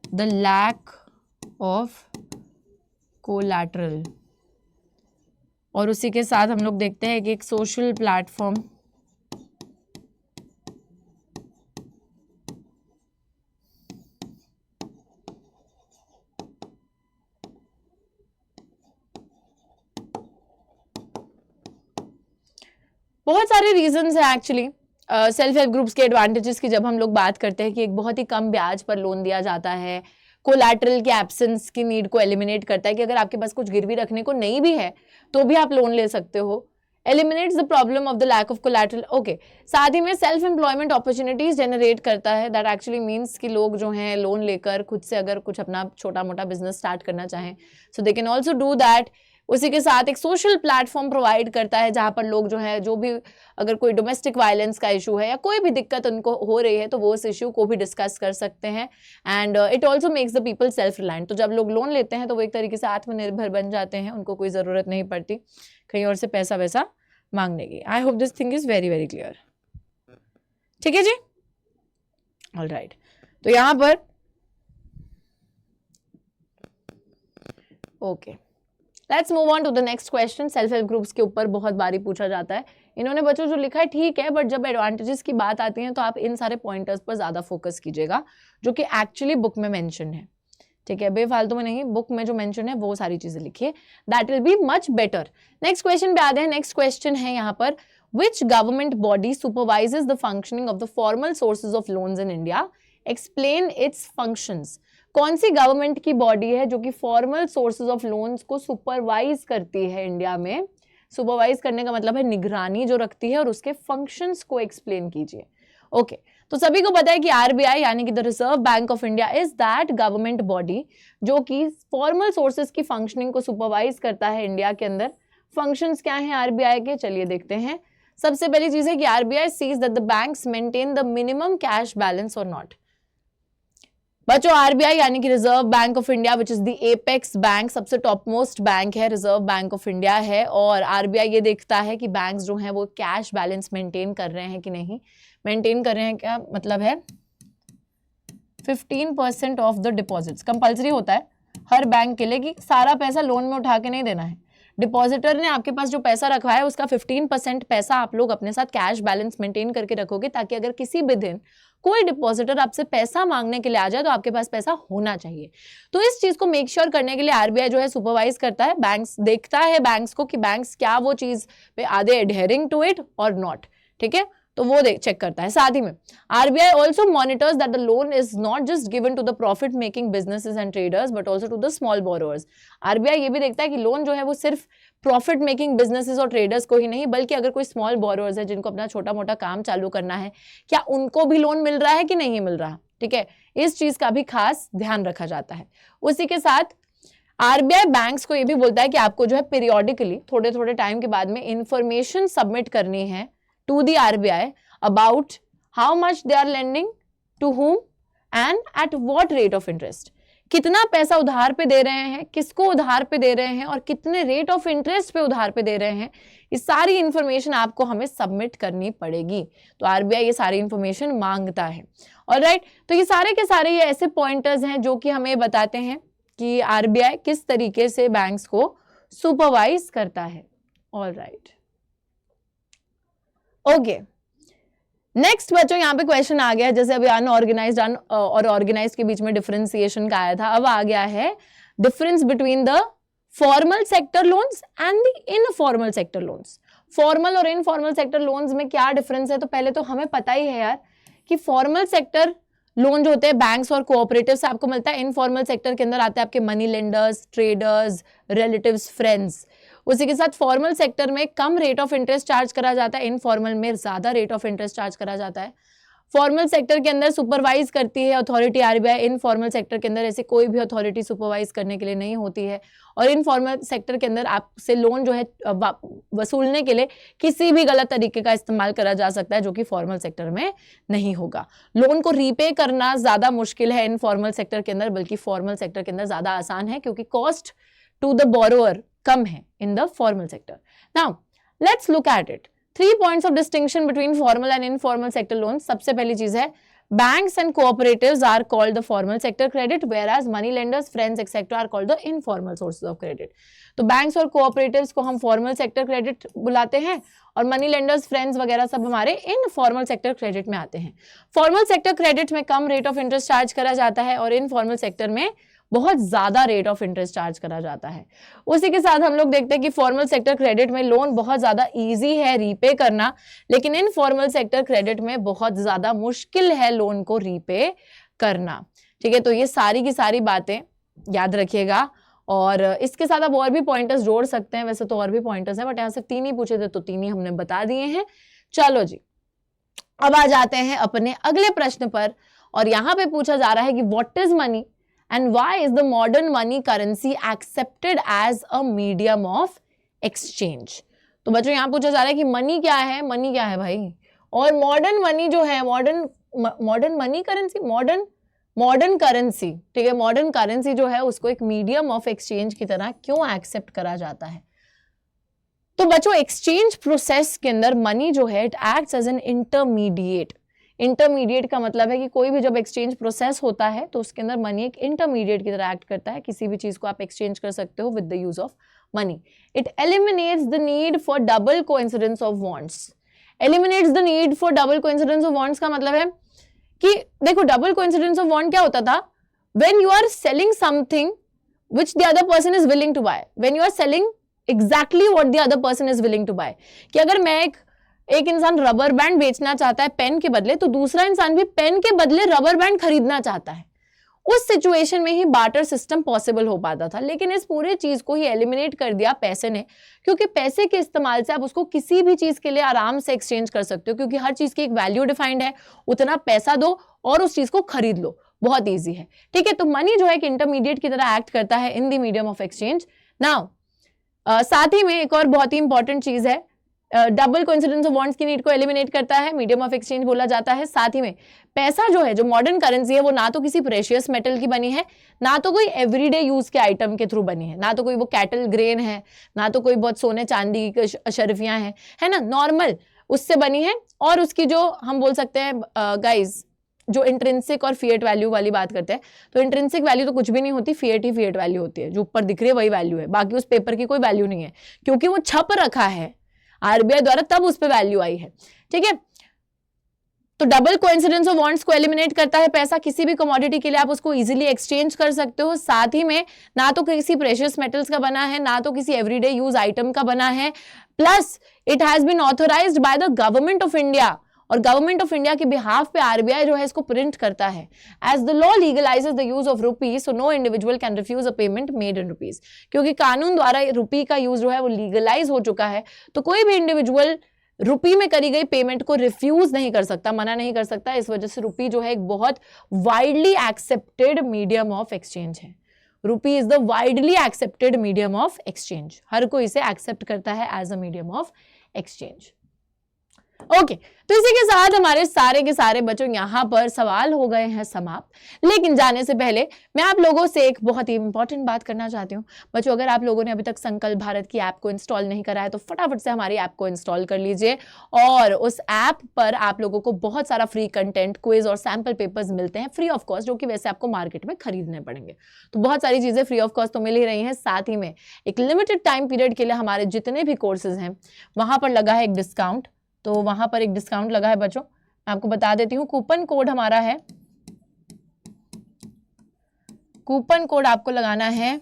the lack of collateral. और उसी के साथ हम लोग देखते हैं कि एक सोशल प्लेटफॉर्म बहुत सारे रीजंस हैं एक्चुअली सेल्फ हेल्प ग्रुप्स के एडवांटेजेस की जब हम लोग बात करते हैं कि एक बहुत ही कम ब्याज पर लोन दिया जाता है, कोलैटरल के एब्सेंस की नीड को एलिमिनेट करता है कि अगर आपके पास कुछ गिरवी रखने को नहीं भी है तो भी आप लोन ले सकते हो, eliminates the problem of the lack of collateral. Okay, साथ ही में सेल्फ एम्प्लॉयमेंट अपॉर्चुनिटीज जनरेट करता है। दैट एक्चुअली मीन्स कि लोग जो हैं लोन लेकर खुद से अगर कुछ अपना छोटा मोटा बिजनेस स्टार्ट करना चाहें so they can also do that. उसी के साथ एक सोशल प्लेटफॉर्म प्रोवाइड करता है जहां पर लोग जो है जो भी अगर कोई डोमेस्टिक वायलेंस का इशू है या कोई भी दिक्कत उनको हो रही है तो वो उस इशू को भी डिस्कस कर सकते हैं। And it also makes the people self reliant. तो जब लोग लोन लेते हैं तो वो एक तरीके से आत्मनिर्भर बन जाते हैं, उनको कोई ज़रूरत नहीं पड़ती कहीं और से पैसा वैसा मांगने की। I hope this thing is very very clear. ठीक है जी, ऑल राइट। तो यहाँ पर okay, let's move on to the next question. Self help groups के ऊपर बहुत बारी पूछा जाता है। इन्होंने बच्चों जो लिखा है ठीक है, बट जब एडवांटेजेस की बात आती है तो आप इन सारे पॉइंटर्स पर ज्यादा फोकस कीजिएगा जो कि एक्चुअली बुक में मेंशन है। ठीक है, बेफालतू में नहीं, बुक में जो मेंशन है वो सारी चीजें लिखिए, that will be much better. Next question पे आते हैं। नेक्स्ट क्वेश्चन है यहाँ पर, which government body supervises the functioning of the formal sources of loans in India, explain it's functions. कौन सी गवर्नमेंट की बॉडी है जो कि फॉर्मल सोर्सेज ऑफ लोन्स को सुपरवाइज करती है इंडिया में? सुपरवाइज करने का मतलब है निगरानी जो रखती है, और उसके फंक्शंस को एक्सप्लेन कीजिए। ओके, तो सभी को पता है कि आरबीआई यानी कि the reserve Bank of India is that government body जो कि फॉर्मल सोर्सेज की फंक्शनिंग को सुपरवाइज करता है इंडिया के अंदर। फंक्शंस क्या हैं आरबीआई के, चलिए देखते हैं। सबसे पहली चीज है कि RBI sees that the banks maintain the minimum cash balance और नॉट। बच्चों, आरबीआई यानी कि Reserve Bank of India which is the apex bank, सबसे टॉप मोस्ट बैंक है, रिजर्व बैंक ऑफ इंडिया है। और आरबीआई ये देखता है कि बैंक्स जो हैं वो कैश बैलेंस मेंटेन कर रहे हैं कि नहीं। मेंटेन कर रहे हैं क्या मतलब है, 15% ऑफ द डिपॉजिट्स कंपल्सरी होता है हर बैंक के लिए कि सारा पैसा लोन में उठा के नहीं देना है। डिपॉजिटर ने आपके पास जो पैसा रखा है उसका 15% पैसा आप लोग अपने साथ कैश बैलेंस मेंटेन करके रखोगे, ताकि अगर किसी भी दिन कोई डिपॉजिटर आपसे पैसा मांगने के लिए आ जाए तो आपके पास पैसा होना चाहिए। तो इस चीज को मेक श्योर करने के लिए आरबीआई जो है सुपरवाइज करता है बैंक्स, देखता है बैंक्स को कि बैंक्स क्या वो चीज पे are they adhering to it और नॉट। ठीक है, तो वो चेक करता है। साथ ही में RBI also monitors that the loan is not just given to the profit making businesses and traders but also to the small borrowers. RBI ये भी देखता है कि लोन जो है वो सिर्फ प्रॉफिट मेकिंग बिजनेसेस और ट्रेडर्स को ही नहीं, बल्कि अगर कोई स्मॉल बोरोअर्स है जिनको अपना छोटा मोटा काम चालू करना है, क्या उनको भी लोन मिल रहा है कि नहीं मिल रहा। ठीक है, इस चीज का भी खास ध्यान रखा जाता है। उसी के साथ आरबीआई बैंक्स को ये भी बोलता है कि आपको जो है पीरियोडिकली थोड़े थोड़े टाइम के बाद में इंफॉर्मेशन सबमिट करनी है to the RBI about how much they are lending to whom and at what rate of interest। कितना पैसा उधार पे दे रहे हैं, किसको उधार पे दे रहे हैं और कितने रेट ऑफ इंटरेस्ट पे उधार पे दे रहे हैं, ये सारी इंफॉर्मेशन आपको हमें सबमिट करनी पड़ेगी। तो आरबीआई ये सारी इंफॉर्मेशन मांगता है। ऑलराइट, तो ये सारे के सारे ये ऐसे पॉइंटर्स हैं जो कि हमें बताते हैं कि आरबीआई किस तरीके से बैंक्स को सुपरवाइज करता है। ऑलराइट, ओके, नेक्स्ट बच्चों यहाँ पे क्वेश्चन आ गया, जैसे अभी अनऑर्गेनाइज्ड और ऑर्गेनाइज्ड के बीच में डिफरेंशिएशन का आया था, अब आ गया है difference between the formal sector loans and the informal sector loans. Formal और इनफॉर्मल सेक्टर लोन्स में क्या डिफरेंस है, तो पहले तो हमें पता ही है यार कि फॉर्मल सेक्टर लोन जो होते हैं बैंक्स और कोऑपरेटिव से आपको मिलता है। इनफॉर्मल सेक्टर के अंदर आते हैं आपके money lenders, traders, relatives, friends. उसी के साथ फॉर्मल सेक्टर में कम रेट ऑफ इंटरेस्ट चार्ज करा जाता है, इनफॉर्मल में ज्यादा रेट ऑफ इंटरेस्ट चार्ज करा जाता है। फॉर्मल सेक्टर के अंदर सुपरवाइज करती है अथॉरिटी आरबीआई, इनफॉर्मल सेक्टर के अंदर ऐसी कोई भी अथॉरिटी सुपरवाइज करने के लिए नहीं होती है। और इनफॉर्मल सेक्टर के अंदर आपसे लोन जो है वसूलने के लिए किसी भी गलत तरीके का इस्तेमाल करा जा सकता है जो कि फॉर्मल सेक्टर में नहीं होगा। लोन को रीपे करना ज्यादा मुश्किल है इनफॉर्मल सेक्टर के अंदर, बल्कि फॉर्मल सेक्टर के अंदर ज्यादा आसान है क्योंकि कॉस्ट टू द बोरोअर कम है in the formal sector. Now let's look at it. 3 points of distinction between formal and informal sector loan. सबसे पहली चीज है Banks and cooperatives are called the formal sector credit, whereas money lenders, friends, etc. are called the informal sources of credit. तो बैंक्स और कोऑपरेटिव्स को हम फॉर्मल सेक्टर क्रेडिट बुलाते हैं और मनी लेंडर्स, फ्रेंड्स वगैरह सब हमारे इनफॉर्मल सेक्टर क्रेडिट में आते हैं। फॉर्मल सेक्टर क्रेडिट में कम रेट ऑफ इंटरेस्ट चार्ज करा जाता है और इनफॉर्मल सेक्टर में बहुत ज्यादा रेट ऑफ इंटरेस्ट चार्ज करा जाता है। उसी के साथ हम लोग देखते हैं कि फॉर्मल सेक्टर क्रेडिट में लोन बहुत ज्यादा इजी है रीपे करना, लेकिन इनफॉर्मल सेक्टर क्रेडिट में बहुत ज्यादा मुश्किल है लोन को रीपे करना। ठीक है, तो ये सारी की सारी बातें याद रखिएगा और इसके साथ आप और भी पॉइंटर्स जोड़ सकते हैं। वैसे तो और भी पॉइंटर्स हैं बट यहाँ से 3 ही पूछे थे तो 3 ही हमने बता दिए हैं। चलो जी, अब आ जाते हैं अपने अगले प्रश्न पर और यहाँ पे पूछा जा रहा है कि what is money and why is the modern money currency accepted as a medium of exchange? तो बच्चों यहाँ पूछा जा रहा है कि मनी क्या है, मनी क्या है भाई, और मॉडर्न मनी जो है, modern money currency, modern currency, ठीक है, मॉडर्न करेंसी जो है उसको एक मीडियम ऑफ एक्सचेंज की तरह क्यों एक्सेप्ट करा जाता है? तो बच्चों एक्सचेंज प्रोसेस के अंदर मनी जो है it acts as an intermediate. Intermediate का मतलब है कि कोई भी जब एक्सचेंज प्रोसेस होता है तो उसके अंदर मनी एक इंटरमीडिएट की तरह एक्ट करता है। किसी भी चीज को आप एक्सचेंज कर सकते हो with the use of money. It eliminates the need for double coincidence of wants. Eliminates the need for double coincidence of wants का मतलब है कि देखो डबल कोइंसिडेंस ऑफ वांट क्या होता था, when you are selling something which the other person is willing to buy, when you are selling exactly what the other person is willing to buy. कि अगर मैं एक इंसान रबर बैंड बेचना चाहता है पेन के बदले, तो दूसरा इंसान भी पेन के बदले रबर बैंड खरीदना चाहता है। उस सिचुएशन में ही बार्टर सिस्टम पॉसिबल हो पाता था, लेकिन इस पूरे चीज को ही एलिमिनेट कर दिया पैसे ने, क्योंकि पैसे के इस्तेमाल से आप उसको किसी भी चीज के लिए आराम से एक्सचेंज कर सकते हो, क्योंकि हर चीज की एक वैल्यू डिफाइंड है, उतना पैसा दो और उस चीज को खरीद लो, बहुत ईजी है। ठीक है, तो मनी जो है एक इंटरमीडिएट की तरह एक्ट करता है in the medium of exchange. Now साथ ही में एक और बहुत ही इंपॉर्टेंट चीज है, डबल कोइंसिडेंस ऑफ वांट्स की नीड को एलिमिनेट करता है, मीडियम ऑफ एक्सचेंज बोला जाता है। साथ ही में पैसा जो है, जो मॉडर्न करेंसी है, वो ना तो किसी प्रेशियस मेटल की बनी है, ना तो कोई एवरीडे यूज के आइटम के थ्रू बनी है, ना तो कोई वो कैटल ग्रेन है, ना तो कोई बहुत सोने चांदी की अशरफियां हैं, है ना, नॉर्मल उससे बनी है। और उसकी जो हम बोल सकते हैं गाइज, जो इंट्रिंसिक और फिएट वैल्यू वाली बात करते हैं, तो इंट्रिंसिक वैल्यू तो कुछ भी नहीं होती, फिएट ही फिएट वैल्यू होती है, जो ऊपर दिख रही है वही वैल्यू है, बाकी उस पेपर की कोई वैल्यू नहीं है, क्योंकि वो छप रखा है आरबीआई द्वारा, तब उस पर वैल्यू आई है। ठीक है, तो डबल कोइंसिडेंस ऑफ वांट्स को एलिमिनेट करता है पैसा। किसी भी कमोडिटी के लिए आप उसको इजीली एक्सचेंज कर सकते हो। साथ ही में ना तो किसी प्रेशियस मेटल्स का बना है, ना तो किसी एवरीडे यूज आइटम का बना है, plus it has been authorised by the government of India, और गवर्नमेंट ऑफ इंडिया के बिहाफ पे आरबीआई जो है इसको प्रिंट करता है। As the law legalises the use of rupees, so no individual can refuse a payment made in rupees. क्योंकि कानून द्वारा रुपी का यूज जो है वो लीगलाइज हो चुका है, तो कोई भी इंडिविजुअल रुपी में करी गई पेमेंट को रिफ्यूज नहीं कर सकता, मना नहीं कर सकता। इस वजह से रुपी जो है एक बहुत widely accepted medium of exchange है। Rupee is the widely accepted medium of exchange, हर कोई इसे एक्सेप्ट करता है as a medium of exchange. Okay, तो इसी के साथ हमारे सारे के सारे बच्चों यहाँ पर सवाल हो गए हैं समाप्त। लेकिन जाने से पहले मैं आप लोगों से एक बहुत ही इंपॉर्टेंट बात करना चाहती हूँ। बच्चों, अगर आप लोगों ने अभी तक संकल्प भारत की ऐप को इंस्टॉल नहीं करा है तो फटाफट से हमारी ऐप को इंस्टॉल कर लीजिए, और उस ऐप पर आप लोगों को बहुत सारा फ्री कंटेंट, क्विज और सैंपल पेपर्स मिलते हैं फ्री ऑफ कॉस्ट, जो कि वैसे आपको मार्केट में खरीदने पड़ेंगे। तो बहुत सारी चीजें फ्री ऑफ कॉस्ट तो मिल ही रही हैं। साथ ही में एक लिमिटेड टाइम पीरियड के लिए हमारे जितने भी कोर्सेज हैं वहां पर लगा है एक डिस्काउंट, तो वहां पर एक डिस्काउंट लगा है बच्चों, मैं आपको बता देती हूँ। कूपन कोड हमारा है, कूपन कोड आपको लगाना है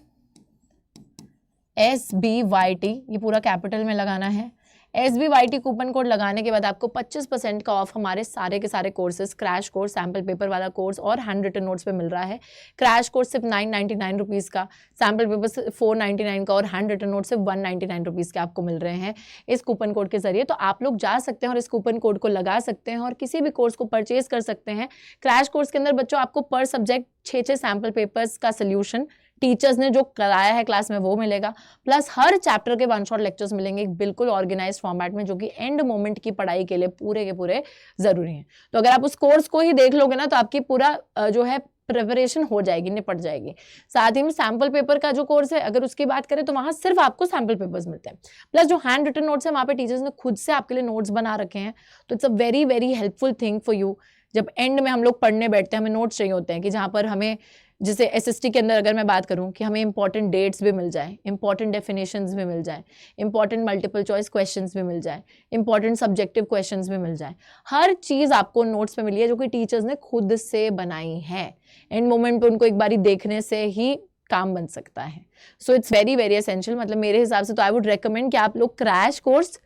SBYT, ये पूरा कैपिटल में लगाना है। SBYT कूपन कोड लगाने के बाद आपको 25% का ऑफ हमारे सारे के सारे courses, crash course, sample paper वाला कोर्स और हैंड रिटन नोट्स पे मिल रहा है। क्रैश कोर्स सिर्फ 999 रुपीज़ का, सैम्पल पेपर 499 का और हैंड रिटन नोट सिर्फ 199 रुपीज़ के आपको मिल रहे हैं इस कूपन कोड के जरिए। तो आप लोग जा सकते हैं और इस कूपन कोड को लगा सकते हैं और किसी भी कोर्स को परचेज कर सकते हैं। क्रैश कोर्स के अंदर बच्चों आपको पर सब्जेक्ट 6 सैम्पल पेपर्स का सोल्यूशन टीचर्स ने जो कराया है क्लास में वो मिलेगा, प्लस हर चैप्टर के 1 शॉट लेक्चर्स मिलेंगे एक बिल्कुल ऑर्गेनाइज्ड फॉर्मेट में, जो कि एंड मोमेंट की पढ़ाई के लिए पूरे के पूरे जरूरी हैं। तो अगर आप उस कोर्स को ही देख लोगे ना तो आपकी पूरा जो है प्रिपरेशन हो जाएगी, निपट जाएगी। साथ ही में सैम्पल पेपर का जो कोर्स है, अगर उसकी बात करें तो वहां सिर्फ आपको सैम्पल पेपर्स मिलते हैं, प्लस जो हैंड रिटन नोट्स है वहां पे टीचर्स ने खुद से आपके लिए नोट्स बना रखे हैं। तो it's a very very helpful thing for you. जब एंड में हम लोग पढ़ने बैठते हैं हमें नोट्स चाहिए होते हैं कि जहाँ पर हमें, जैसे एसएसटी के अंदर अगर मैं बात करूं कि हमें इंपॉर्टेंट डेट्स भी मिल जाए, इंपॉर्टेंट डेफिनेशंस भी मिल जाए, इंपॉर्टेंट मल्टीपल चॉइस क्वेश्चंस भी मिल जाए, इंपॉर्टेंट सब्जेक्टिव क्वेश्चंस भी मिल जाए, हर चीज़ आपको नोट्स में मिली है जो कि टीचर्स ने खुद से बनाई है। एंड मोमेंट पे उनको एक बारी देखने से ही काम बन सकता है। So it's very very essential. मतलब मेरे हिसाब से तो आई वुड रेकमेंड कि आप लोग crash course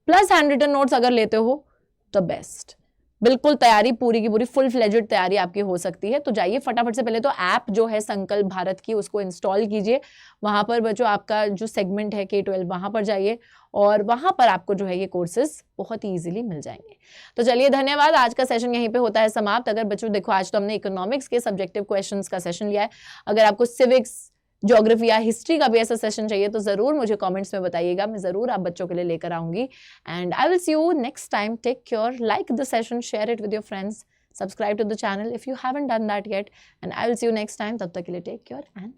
plus hand written notes अगर लेते हो तो बेस्ट। बिल्कुल तैयारी पूरी की पूरी फुल फ्लेजेड तैयारी आपकी हो सकती है। तो जाइए फटाफट से पहले तो ऐप जो है संकल्प भारत की उसको इंस्टॉल कीजिए। वहां पर बच्चों आपका जो सेगमेंट है K-12 वहां पर जाइए और वहां पर आपको जो है ये कोर्सेज बहुत ही इजीली मिल जाएंगे। तो चलिए धन्यवाद। आज का सेशन यहीं पे होता है समाप्त। अगर बच्चों देखो आज तो हमने इकोनॉमिक्स के सब्जेक्टिव क्वेश्चंस का सेशन लिया है। अगर आपको सिविक्स, ज्योग्राफी या हिस्ट्री का भी ऐसा सेशन चाहिए तो जरूर मुझे कमेंट्स में बताइएगा। मैं जरूर आप बच्चों के लिए लेकर आऊंगी। And I will see you next time. Take care, like the session, share it with your friends, subscribe to the channel if you haven't done that yet, and I will see you next time. तब तक के लिए टेक केयर एंड